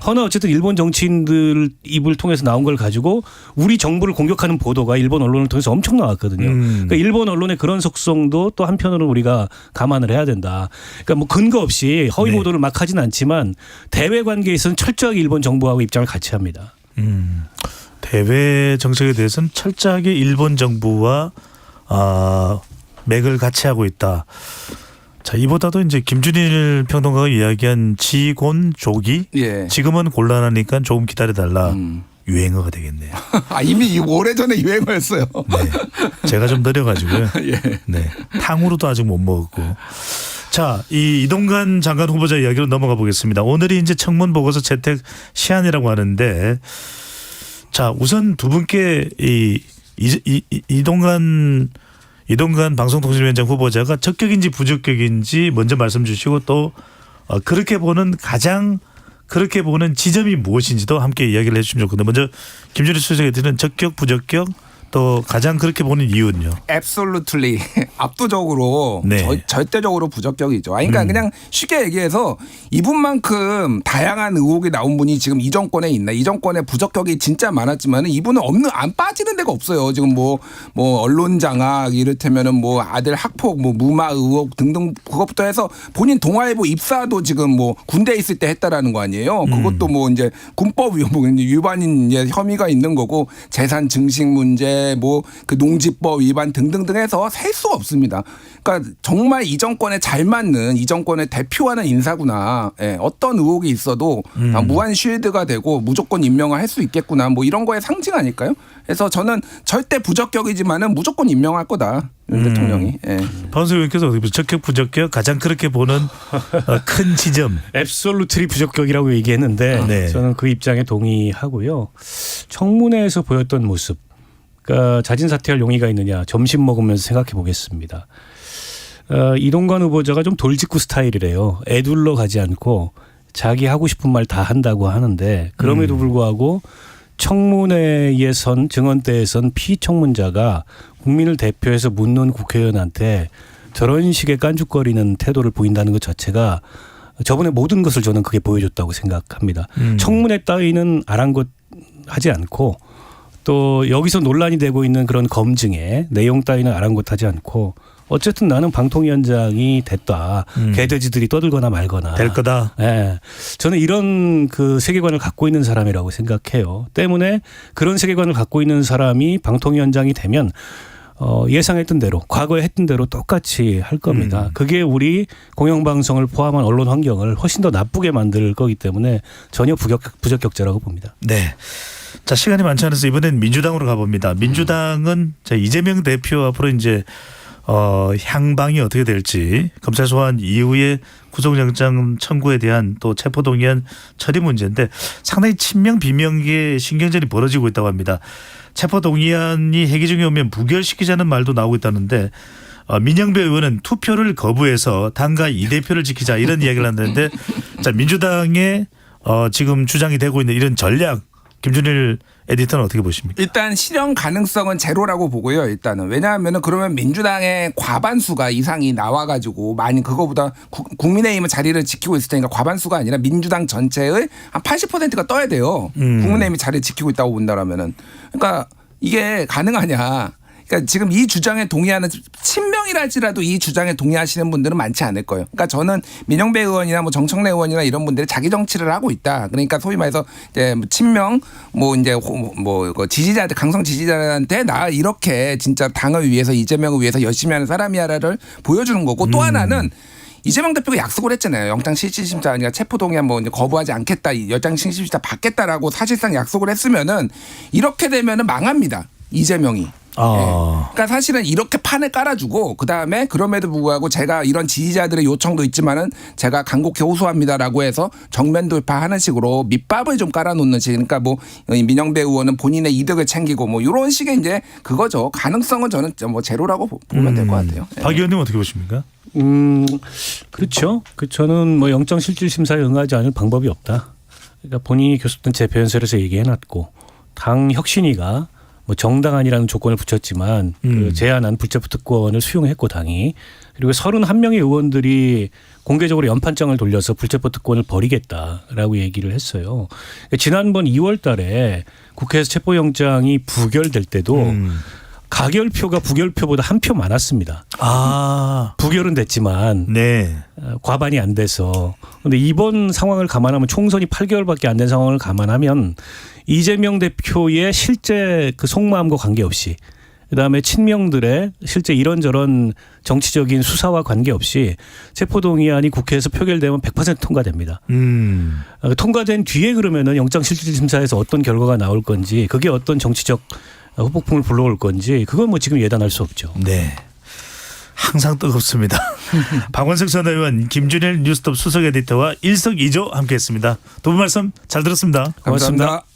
허나 어쨌든 일본 정치인들 입을 통해서 나온 걸 가지고 우리 정부를 공격하는 보도가 일본 언론을 통해서 엄청 나왔거든요. 그러니까 일본 언론의 그런 속성도 또 한편으로 우리가 감안을 해야 된다. 그러니까 뭐 근거 없이 허위 보도를 막 하진 않지만 대외 관계에서는 철저하게 일본 정부하고 입장을 같이 합니다. 대외 정책에 대해서는 철저하게 일본 정부와 맥을 같이 하고 있다. 자, 이보다도 이제 김준일 평론가가 이야기한 지곤조기 지금은 곤란하니까 조금 기다려달라. 유행어가 되겠네요. 이미 오래전에 유행어였어요. 네. 제가 좀 느려가지고요. 네. 탕후루도 아직 못 먹었고. 자, 이 이동관 장관 후보자 이야기로 넘어가 보겠습니다. 오늘이 이제 청문 보고서 채택 시한이라고 하는데, 자, 우선 두 분께 이동관 방송통신위원장 후보자가 적격인지 부적격인지 먼저 말씀 주시고 또 그렇게 보는 지점이 무엇인지도 함께 이야기를 해주시면 좋겠는데 먼저 김준일 수석이 드리는 적격 부적격 또 가장 그렇게 보는 이유는요? Absolutely 압도적으로 네. 절대적으로 부적격이죠. 아니, 그러니까 그냥 쉽게 얘기해서 이분만큼 다양한 의혹이 나온 분이 지금 이 정권에 있나? 이 정권에 부적격이 진짜 많았지만 이분은 안 빠지는 데가 없어요. 지금 뭐 언론 장악 이를테면은 뭐 아들 학폭 뭐 무마 의혹 등등 그것부터 해서 본인 동아일보 입사도 지금 뭐 군대에 있을 때 했다라는 거 아니에요. 그것도 뭐 이제 군법 위반인 혐의가 있는 거고 재산 증식 문제 뭐 그 농지법 위반 등등등 해서 셀 수가 없습니다. 그러니까 정말 이 정권에 잘 맞는 이 정권의 대표하는 인사구나. 예, 어떤 의혹이 있어도 무한 쉴드가 되고 무조건 임명을 할 수 있겠구나. 뭐 이런 거의 상징 아닐까요? 그래서 저는 절대 부적격이지만은 무조건 임명할 거다. 윤 대통령이. 예. 박원순 의원께서 적격 부적격 가장 그렇게 보는 큰 지점. 앱솔루트리 부적격이라고 얘기했는데 네. 저는 그 입장에 동의하고요. 청문회에서 보였던 모습. 그러니까 자진 사퇴할 용의가 있느냐 점심 먹으면서 생각해 보겠습니다. 이동관 후보자가 좀 돌직구 스타일이래요. 애둘러 가지 않고 자기 하고 싶은 말 다 한다고 하는데 그럼에도 불구하고 청문회에 선 증언대에 선 피청문자가 국민을 대표해서 묻는 국회의원한테 저런 식의 깐죽거리는 태도를 보인다는 것 자체가 저번에 모든 것을 저는 그게 보여줬다고 생각합니다. 청문회 따위는 아랑곳하지 않고 또 여기서 논란이 되고 있는 그런 검증에 내용 따위는 아랑곳하지 않고 어쨌든 나는 방통위원장이 됐다. 개돼지들이 떠들거나 말거나. 될 거다. 네. 저는 이런 그 세계관을 갖고 있는 사람이라고 생각해요. 때문에 그런 세계관을 갖고 있는 사람이 방통위원장이 되면 예상했던 대로 과거에 했던 대로 똑같이 할 겁니다. 그게 우리 공영방송을 포함한 언론 환경을 훨씬 더 나쁘게 만들 거기 때문에 전혀 부적격자라고 봅니다. 네. 자, 시간이 많지 않아서 이번엔 민주당으로 가봅니다. 민주당은 이재명 대표 앞으로 이제 향방이 어떻게 될지 검찰 소환 이후에 구속영장 청구에 대한 또 체포동의안 처리 문제인데 상당히 친명 비명계 신경전이 벌어지고 있다고 합니다. 체포동의안이 회기 중에 오면 부결시키자는 말도 나오고 있다는데 민영배 의원은 투표를 거부해서 당과 이 대표를 지키자 이런 이야기를 한다는데 자, 민주당의 지금 주장이 되고 있는 이런 전략 김준일 에디터는 어떻게 보십니까? 일단 실현 가능성은 제로라고 보고요. 일단은 왜냐하면은 그러면 민주당의 과반수가 이상이 나와가지고 많이 그거보다 국민의힘은 자리를 지키고 있을 테니까 과반수가 아니라 민주당 전체의 한 80%가 떠야 돼요. 국민의힘이 자리를 지키고 있다고 본다라면은 그러니까 이게 가능하냐? 그러니까 지금 이 주장에 동의하는 친명이랄지라도 이 주장에 동의하시는 분들은 많지 않을 거예요. 그러니까 저는 민영배 의원이나 뭐 정청래 의원이나 이런 분들이 자기 정치를 하고 있다. 그러니까 소위 말해서 이제 친명 뭐 이제 뭐 지지자들 강성 지지자한테 나 이렇게 진짜 당을 위해서 이재명을 위해서 열심히 하는 사람이야를 보여주는 거고 또 하나는 이재명 대표가 약속을 했잖아요. 영장실질심사 아니라 체포동의안 뭐 이제 거부하지 않겠다. 영장실질심사 받겠다라고 사실상 약속을 했으면은 이렇게 되면은 망합니다. 이재명이. 네. 그러니까 사실은 이렇게 판을 깔아주고 그다음에 그럼에도 불구하고 제가 이런 지지자들의 요청도 있지만은 제가 간곡히 호소합니다라고 해서 정면 돌파하는 식으로 밑밥을 좀 깔아놓는 식. 그러니까 뭐 민영배 의원은 본인의 이득을 챙기고 뭐 이런 식의 이제 그거죠. 가능성은 저는 뭐 제로라고 보면 될 것 같아요. 박 의원님 어떻게 보십니까? 그렇죠. 저는 뭐 영장실질심사에 응하지 않을 방법이 없다. 그러니까 본인이 교섭단 재표연설에서 얘기해놨고 당 혁신위가 뭐 정당한이라는 조건을 붙였지만 그 제안한 불체포 특권을 수용했고 당이 그리고 31명의 의원들이 공개적으로 연판장을 돌려서 불체포 특권을 버리겠다라고 얘기를 했어요. 지난번 2월 달에 국회에서 체포영장이 부결될 때도 가결표가 부결표보다 한 표 많았습니다. 부결은 됐지만 과반이 안 돼서. 그런데 이번 상황을 감안하면 총선이 8개월밖에 안 된 상황을 감안하면 이재명 대표의 실제 그 속마음과 관계없이 그다음에 친명들의 실제 이런저런 정치적인 수사와 관계없이 체포동의안이 국회에서 표결되면 100% 통과됩니다. 통과된 뒤에 그러면은 영장실질심사에서 어떤 결과가 나올 건지 그게 어떤 정치적 후폭풍을 불러올 건지 그건 뭐 지금 예단할 수 없죠. 네. 항상 뜨겁습니다. 박원석 전 의원, 김준일 뉴스톱 수석 에디터와 일석이조 함께했습니다. 두 분 말씀 잘 들었습니다. 고맙습니다. 감사합니다.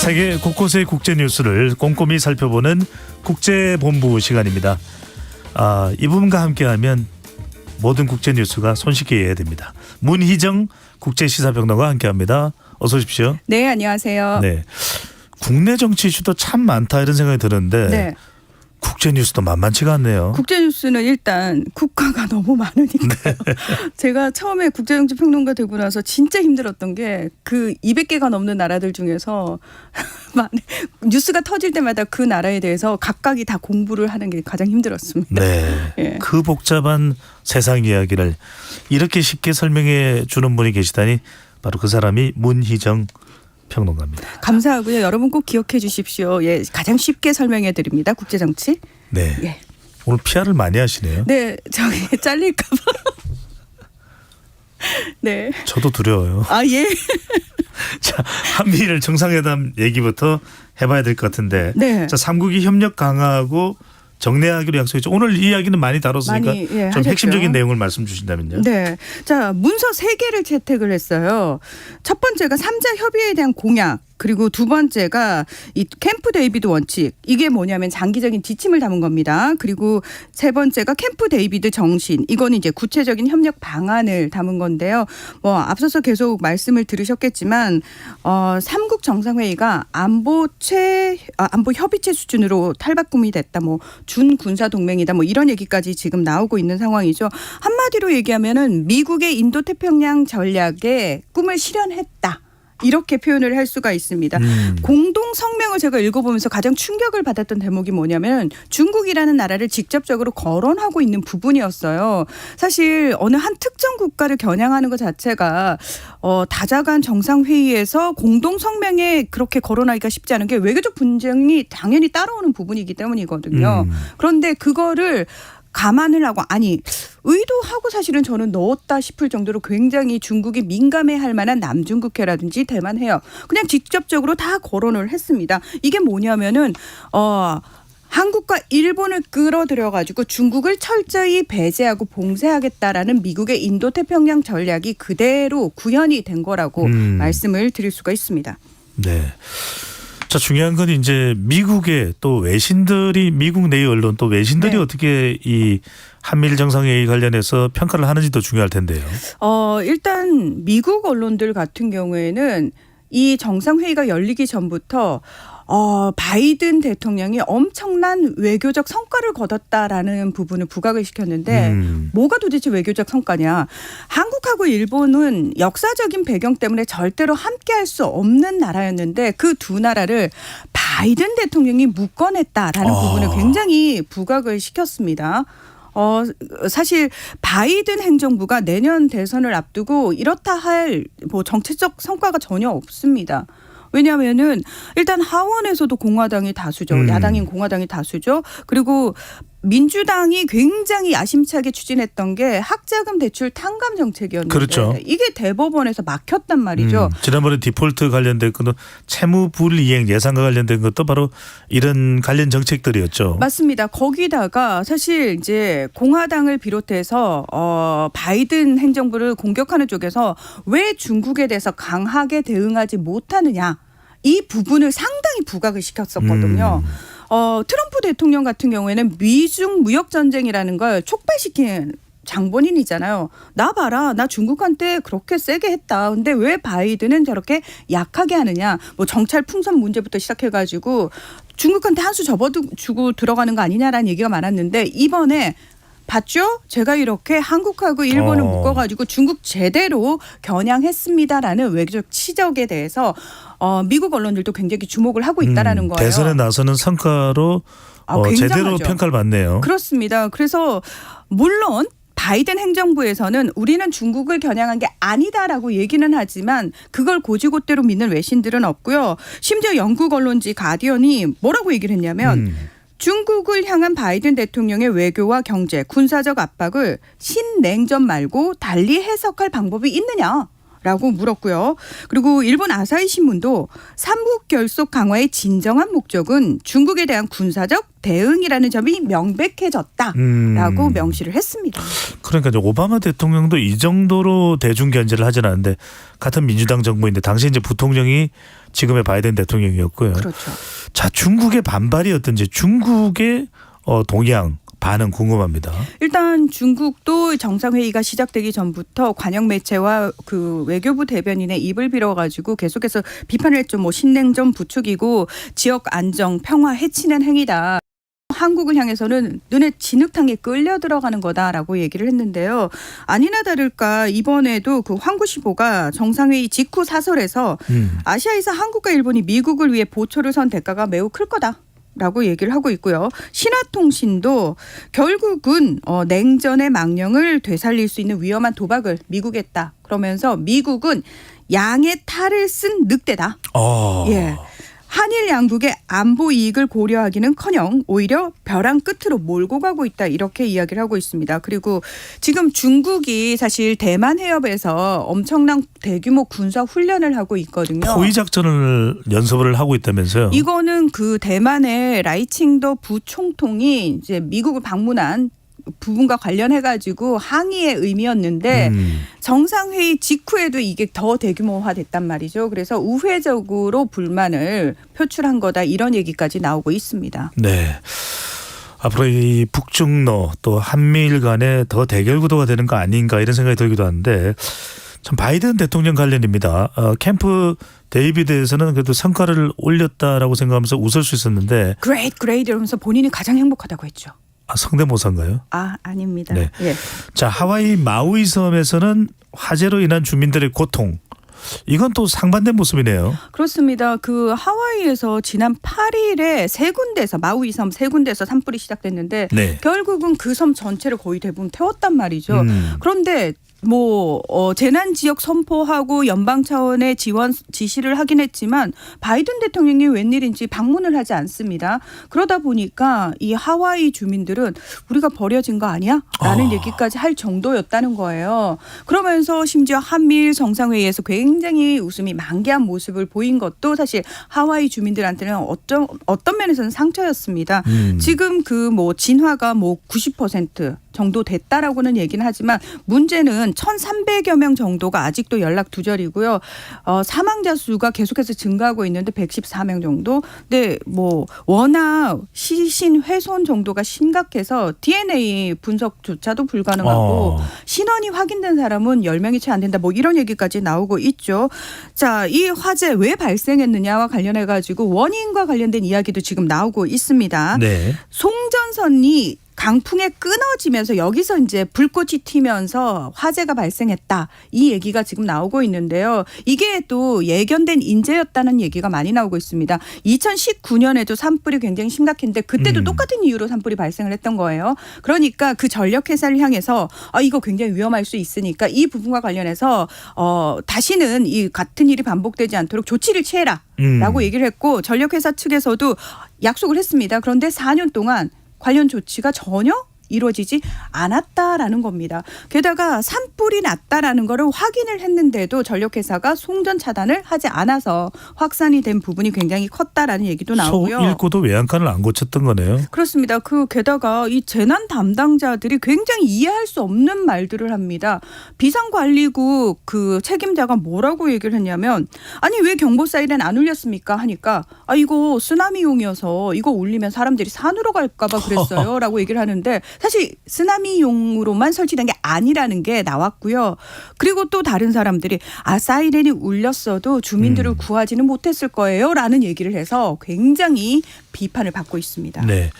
세계 곳곳의 국제 뉴스를 꼼꼼히 살펴보는 국제본부 시간입니다. 이 부분과 함께하면 모든 국제 뉴스가 손쉽게 이해가 됩니다. 문희정 국제시사평론가와 함께합니다. 어서 오십시오. 네, 안녕하세요. 네, 국내 정치 이슈도 참 많다 이런 생각이 드는데 네. 국제 뉴스도 만만치가 않네요. 국제 뉴스는 일단 국가가 너무 많으니까요. 제가 처음에 국제정치 평론가 되고 나서 진짜 힘들었던 게 그 200개가 넘는 나라들 중에서 뉴스가 터질 때마다 그 나라에 대해서 각각이 다 공부를 하는 게 가장 힘들었습니다. 네, 예. 그 복잡한 세상 이야기를 이렇게 쉽게 설명해 주는 분이 계시다니 바로 그 사람이 문희정 평론가입니다. 감사하고요. 여러분 꼭 기억해 주십시오. 예, 가장 쉽게 설명해 드립니다. 국제정치. 네. 예. 오늘 PR을 많이 하시네요. 네, 저기 잘릴까 봐. 네. 저도 두려워요. 아, 예. 자, 한미일 정상회담 얘기부터 해봐야 될 것 같은데. 네. 자, 3국이 협력 강화하고 정례하기로 약속했죠. 오늘 이야기는 많이 다뤘으니까 많이, 예, 좀 하셨죠. 핵심적인 내용을 말씀 주신다면요. 네. 자, 문서 3개를 채택을 했어요. 첫 번째가 3자 협의에 대한 공약, 그리고 두 번째가 이 캠프 데이비드 원칙. 이게 뭐냐면 장기적인 지침을 담은 겁니다. 그리고 세 번째가 캠프 데이비드 정신. 이거는 이제 구체적인 협력 방안을 담은 건데요. 뭐 앞서서 계속 말씀을 들으셨겠지만 3국 정상회의가 안보 협의체 수준으로 탈바꿈이 됐다. 뭐 준군사 동맹이다. 뭐 이런 얘기까지 지금 나오고 있는 상황이죠. 한마디로 얘기하면은 미국의 인도 태평양 전략의 꿈을 실현했다. 이렇게 표현을 할 수가 있습니다. 공동 성명을 제가 읽어보면서 가장 충격을 받았던 대목이 뭐냐면 중국이라는 나라를 직접적으로 거론하고 있는 부분이었어요. 사실 어느 한 특정 국가를 겨냥하는 것 자체가 다자간 정상회의에서 공동 성명에 그렇게 거론하기가 쉽지 않은 게 외교적 분쟁이 당연히 따라오는 부분이기 때문이거든요. 그런데 그거를 감안을 하고 의도하고 사실은 저는 넣었다 싶을 정도로 굉장히 중국이 민감해할 만한 남중국해라든지 대만 해역 그냥 직접적으로 다 거론을 했습니다. 이게 뭐냐면은 한국과 일본을 끌어들여가지고 중국을 철저히 배제하고 봉쇄하겠다라는 미국의 인도태평양 전략이 그대로 구현이 된 거라고 말씀을 드릴 수가 있습니다. 네. 자, 중요한 건 이제 미국의 또 외신들이 미국 내의 언론 또 외신들이 네. 어떻게 이 한미일 정상회의 관련해서 평가를 하는지도 중요할 텐데요. 일단 미국 언론들 같은 경우에는 이 정상회의가 열리기 전부터 바이든 대통령이 엄청난 외교적 성과를 거뒀다라는 부분을 부각을 시켰는데 뭐가 도대체 외교적 성과냐. 한국하고 일본은 역사적인 배경 때문에 절대로 함께할 수 없는 나라였는데 그 두 나라를 바이든 대통령이 묶어냈다라는 부분을 굉장히 부각을 시켰습니다. 사실 바이든 행정부가 내년 대선을 앞두고 이렇다 할 뭐 정책적 성과가 전혀 없습니다. 왜냐하면은 일단 하원에서도 공화당이 다수죠. 야당인 공화당이 다수죠. 그리고 민주당이 굉장히 야심차게 추진했던 게 학자금 대출 탕감 정책이었는데 그렇죠. 이게 대법원에서 막혔단 말이죠. 지난번에 디폴트 관련된 것도 채무 불이행 예산과 관련된 것도 바로 이런 관련 정책들이었죠. 맞습니다. 거기다가 사실 이제 공화당을 비롯해서 바이든 행정부를 공격하는 쪽에서 왜 중국에 대해서 강하게 대응하지 못하느냐. 이 부분을 상당히 부각을 시켰었거든요. 트럼프 대통령 같은 경우에는 미중 무역 전쟁이라는 걸 촉발시킨 장본인이잖아요. 나 봐라. 나 중국한테 그렇게 세게 했다. 근데 왜 바이든은 저렇게 약하게 하느냐. 뭐 정찰 풍선 문제부터 시작해가지고 중국한테 한 수 접어주고 들어가는 거 아니냐라는 얘기가 많았는데 이번에 봤죠? 제가 이렇게 한국하고 일본을 묶어가지고 중국 제대로 겨냥했습니다라는 외교적 치적에 대해서 미국 언론들도 굉장히 주목을 하고 있다라는 거예요. 대선에 나서는 성과로 제대로 평가를 받네요. 그렇습니다. 그래서 물론 바이든 행정부에서는 우리는 중국을 겨냥한 게 아니다라고 얘기는 하지만 그걸 고지고대로 믿는 외신들은 없고요. 심지어 영국 언론지 가디언이 뭐라고 얘기를 했냐면 중국을 향한 바이든 대통령의 외교와 경제, 군사적 압박을 신냉전 말고 달리 해석할 방법이 있느냐. 라고 물었고요. 그리고 일본 아사히 신문도 삼국 결속 강화의 진정한 목적은 중국에 대한 군사적 대응이라는 점이 명백해졌다라고 명시를 했습니다. 그러니까 이제 오바마 대통령도 이 정도로 대중 견제를 하진 않는데 같은 민주당 정부인데 당시 이제 부통령이 지금의 바이든 대통령이었고요. 그렇죠. 자, 중국의 반발이 어떤지 중국의 동향 반응 궁금합니다. 일단 중국도 정상회의가 시작되기 전부터 관영 매체와 그 외교부 대변인의 입을 빌어가지고 계속해서 비판을 했죠. 뭐 신냉전 부추기고 지역 안정 평화 해치는 행위다. 한국을 향해서는 눈에 진흙탕에 끌려 들어가는 거다라고 얘기를 했는데요. 아니나 다를까 이번에도 그 황구시보가 정상회의 직후 사설에서 아시아에서 한국과 일본이 미국을 위해 보초를 선 대가가 매우 클 거다. 라고 얘기를 하고 있고요. 신화통신도 결국은 냉전의 망령을 되살릴 수 있는 위험한 도박을 미국에 했다. 그러면서 미국은 양의 탈을 쓴 늑대다. 예. 한일 양국의 안보 이익을 고려하기는커녕 오히려 벼랑 끝으로 몰고 가고 있다 이렇게 이야기를 하고 있습니다. 그리고 지금 중국이 사실 대만 해협에서 엄청난 대규모 군사 훈련을 하고 있거든요. 호위 작전을 연습을 하고 있다면서요? 이거는 그 대만의 라이칭더 부총통이 이제 미국을 방문한 부분과 관련해가지고 항의의 의미였는데 정상회의 직후에도 이게 더 대규모화됐단 말이죠. 그래서 우회적으로 불만을 표출한 거다 이런 얘기까지 나오고 있습니다. 네. 앞으로 이 북중러 또 한미일 간에 더 대결 구도가 되는 거 아닌가 이런 생각이 들기도 하는데 참 바이든 대통령 관련입니다. 캠프 데이비드에서는 그래도 성과를 올렸다라고 생각하면서 웃을 수 있었는데 great 이러면서 본인이 가장 행복하다고 했죠. 성대모사인가요? 아닙니다. 네. 예. 자, 하와이 마우이 섬에서는 화재로 인한 주민들의 고통. 이건 또 상반된 모습이네요. 그렇습니다. 그 하와이에서 지난 8일에 세 군데서 마우이 섬 세 군데서 산불이 시작됐는데 네. 결국은 그 섬 전체를 거의 대부분 태웠단 말이죠. 그런데 재난 지역 선포하고 연방 차원의 지원 지시를 하긴 했지만 바이든 대통령이 웬일인지 방문을 하지 않습니다. 그러다 보니까 이 하와이 주민들은 우리가 버려진 거 아니야? 라는 얘기까지 할 정도였다는 거예요. 그러면서 심지어 한미일 정상회의에서 굉장히 웃음이 만개한 모습을 보인 것도 사실 하와이 주민들한테는 어떤 면에서는 상처였습니다. 지금 진화가 90% 정도 됐다라고는 얘기는 하지만 문제는 1,300여 명 정도가 아직도 연락 두절이고요. 사망자 수가 계속해서 증가하고 있는데 114명 정도. 근데 워낙 시신 훼손 정도가 심각해서 DNA 분석조차도 불가능하고 신원이 확인된 사람은 10명이 채 안 된다. 이런 얘기까지 나오고 있죠. 자, 이 화재 왜 발생했느냐와 관련해 가지고 원인과 관련된 이야기도 지금 나오고 있습니다. 네. 송전선이 강풍에 끊어지면서 여기서 이제 불꽃이 튀면서 화재가 발생했다. 이 얘기가 지금 나오고 있는데요. 이게 또 예견된 인재였다는 얘기가 많이 나오고 있습니다. 2019년에도 산불이 굉장히 심각했는데 그때도 똑같은 이유로 산불이 발생을 했던 거예요. 그러니까 그 전력회사를 향해서 이거 굉장히 위험할 수 있으니까 이 부분과 관련해서 다시는 이 같은 일이 반복되지 않도록 조치를 취해라 라고 얘기를 했고 전력회사 측에서도 약속을 했습니다. 그런데 4년 동안 관련 조치가 전혀 이루어지지 않았다라는 겁니다. 게다가 산불이 났다라는 거를 확인을 했는데도 전력회사가 송전 차단을 하지 않아서 확산이 된 부분이 굉장히 컸다라는 얘기도 나오고요. 소 잃고도 외양간을 안 고쳤던 거네요. 그렇습니다. 게다가 이 재난 담당자들이 굉장히 이해할 수 없는 말들을 합니다. 비상관리국 그 책임자가 뭐라고 얘기를 했냐면 아니 왜 경보 사이렌 안 울렸습니까? 하니까 이거 쓰나미용이어서 이거 울리면 사람들이 산으로 갈까 봐 그랬어요. 라고 얘기를 하는데 사실 쓰나미용으로만 설치된 게 아니라는 게 나왔고요. 그리고 또 다른 사람들이 사이렌이 울렸어도 주민들을 구하지는 못했을 거예요. 라는 얘기를 해서 굉장히 비판을 받고 있습니다. 네.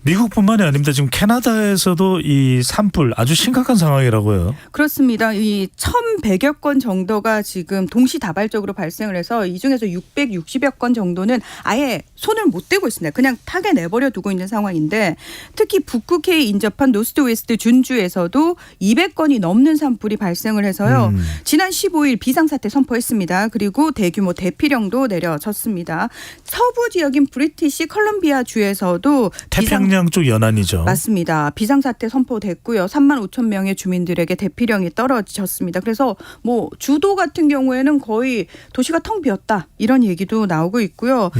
미국뿐만이 아닙니다. 지금 캐나다에서도 이 산불 아주 심각한 상황이라고요. 그렇습니다. 이 1,100여 건 정도가 지금 동시다발적으로 발생을 해서 이 중에서 660여 건 정도는 아예 손을 못 대고 있습니다. 그냥 탁에 내버려 두고 있는 상황인데 특히 북극해에 인접한 노스웨스트 준주에서도 200건이 넘는 산불이 발생을 해서요. 지난 15일 비상사태 선포했습니다. 그리고 대규모 대피령도 내려졌습니다. 서부 지역인 브리티시 컬럼비아 주에서도 태평양 평양 쪽 연안이죠. 맞습니다. 비상사태 선포됐고요. 3만 5천 명의 주민들에게 대피령이 떨어졌습니다. 그래서 뭐 주도 같은 경우에는 거의 도시가 텅 비었다 이런 얘기도 나오고 있고요.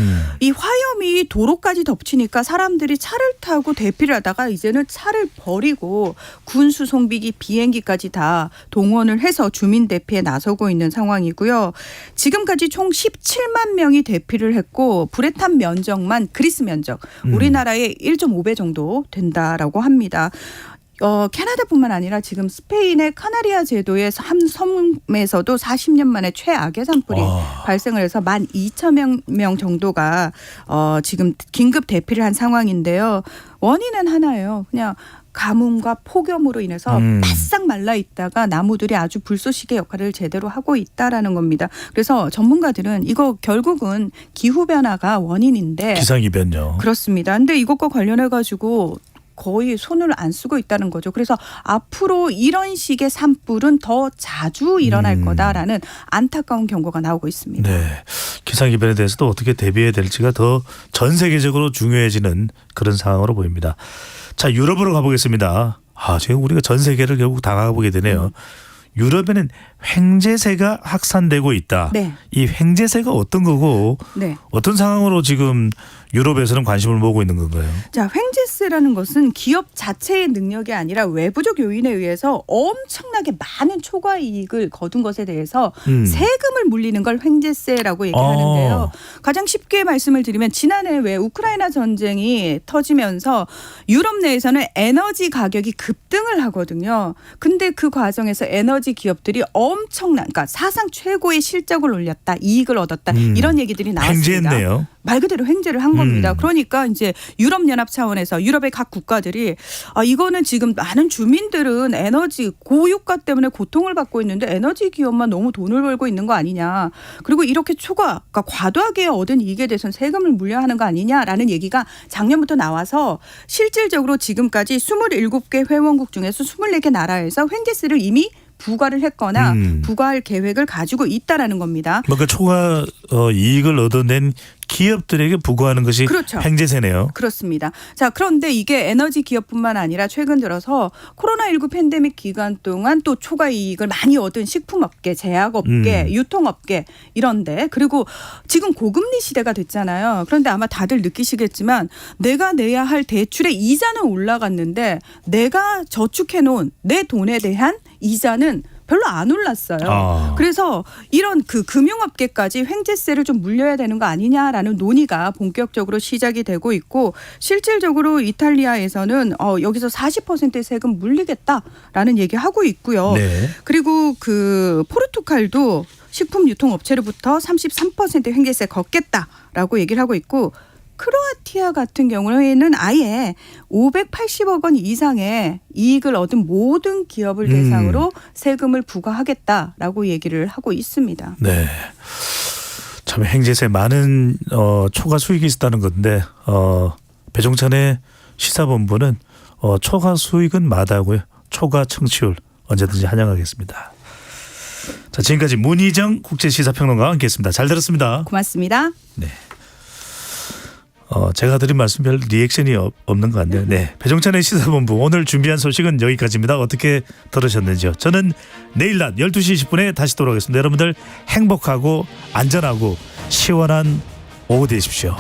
이 화염이 도로까지 덮치니까 사람들이 차를 타고 대피를 하다가 이제는 차를 버리고 군수 송비기 비행기까지 다 동원을 해서 주민 대피에 나서고 있는 상황이고요. 지금까지 총 17만 명이 대피를 했고 불에 탄 면적만 그리스 면적 우리나라의 1.5배 정도 된다라고 합니다. 캐나다뿐만 아니라 지금 스페인의 카나리아 제도의 한 섬에서도 40년 만에 최악의 산불이 발생을 해서 12,000명 정도가 지금 긴급 대피를 한 상황인데요. 원인은 하나예요. 그냥 가뭄과 폭염으로 인해서 바싹 말라 있다가 나무들이 아주 불쏘시개 역할을 제대로 하고 있다라는 겁니다. 그래서 전문가들은 이거 결국은 기후변화가 원인인데 기상이변요. 그렇습니다. 근데 이것과 관련해 가지고 거의 손을 안 쓰고 있다는 거죠. 그래서 앞으로 이런 식의 산불은 더 자주 일어날 거다라는 안타까운 경고가 나오고 있습니다. 네, 기상이변에 대해서도 어떻게 대비해야 될지가 더 전 세계적으로 중요해지는 그런 상황으로 보입니다. 자, 유럽으로 가보겠습니다. 지금 우리가 전 세계를 결국 당하게 되네요. 유럽에는 횡재세가 확산되고 있다. 네. 이 횡재세가 어떤 거고 네. 어떤 상황으로 지금 유럽에서는 관심을 모으고 있는 건가요? 자, 횡재세라는 것은 기업 자체의 능력이 아니라 외부적 요인에 의해서 엄청나게 많은 초과 이익을 거둔 것에 대해서 세금을 물리는 걸 횡재세라고 얘기하는데요. 가장 쉽게 말씀을 드리면 지난해 왜 우크라이나 전쟁이 터지면서 유럽 내에서는 에너지 가격이 급등을 하거든요. 근데 그 과정에서 에너지 기업들이 엄청난, 그러니까 사상 최고의 실적을 올렸다, 이익을 얻었다 이런 얘기들이 나왔습니다. 횡재했네요. 말 그대로 횡재를 한 겁니다. 그러니까 이제 유럽연합 차원에서 유럽의 각 국가들이 이거는 지금 많은 주민들은 에너지 고유가 때문에 고통을 받고 있는데 에너지 기업만 너무 돈을 벌고 있는 거 아니냐. 그리고 이렇게 그러니까 과도하게 얻은 이익에 대해서는 세금을 물려야 하는 거 아니냐라는 얘기가 작년부터 나와서 실질적으로 지금까지 27개 회원국 중에서 24개 나라에서 횡재세를 이미 부과를 했거나 부과할 계획을 가지고 있다라는 겁니다. 뭔가 초과 이익을 얻어낸 기업들에게 부과하는 것이 그렇죠. 횡재세네요. 그렇습니다. 자, 그런데 이게 에너지 기업뿐만 아니라 최근 들어서 코로나19 팬데믹 기간 동안 또 초과 이익을 많이 얻은 식품업계, 제약업계, 유통업계 이런데 그리고 지금 고금리 시대가 됐잖아요. 그런데 아마 다들 느끼시겠지만 내가 내야 할 대출의 이자는 올라갔는데 내가 저축해놓은 내 돈에 대한 이자는 별로 안 올랐어요. 그래서 이런 그 금융업계까지 횡재세를 좀 물려야 되는 거 아니냐라는 논의가 본격적으로 시작이 되고 있고 실질적으로 이탈리아에서는 여기서 40%의 세금 물리겠다라는 얘기하고 있고요. 네. 그리고 그 포르투갈도 식품 유통업체로부터 33% 횡재세 걷겠다라고 얘기를 하고 있고 크로아티아 같은 경우에는 아예 580억 원 이상의 이익을 얻은 모든 기업을 대상으로 세금을 부과하겠다라고 얘기를 하고 있습니다. 네. 참 횡재세 많은 초과 수익이 있었다는 건데 배종찬의 시사본부는 초과 수익은 마다하고요. 초과 청취율 언제든지 환영하겠습니다. 자, 지금까지 문희정 국제시사평론가와 함께했습니다. 잘 들었습니다. 고맙습니다. 네. 제가 드린 말씀 별 리액션이 없는 것 같네요. 네, 배종찬의 시사본부 오늘 준비한 소식은 여기까지입니다. 어떻게 들으셨는지요? 저는 내일 낮 12시 20분에 다시 돌아오겠습니다. 여러분들 행복하고 안전하고 시원한 오후 되십시오.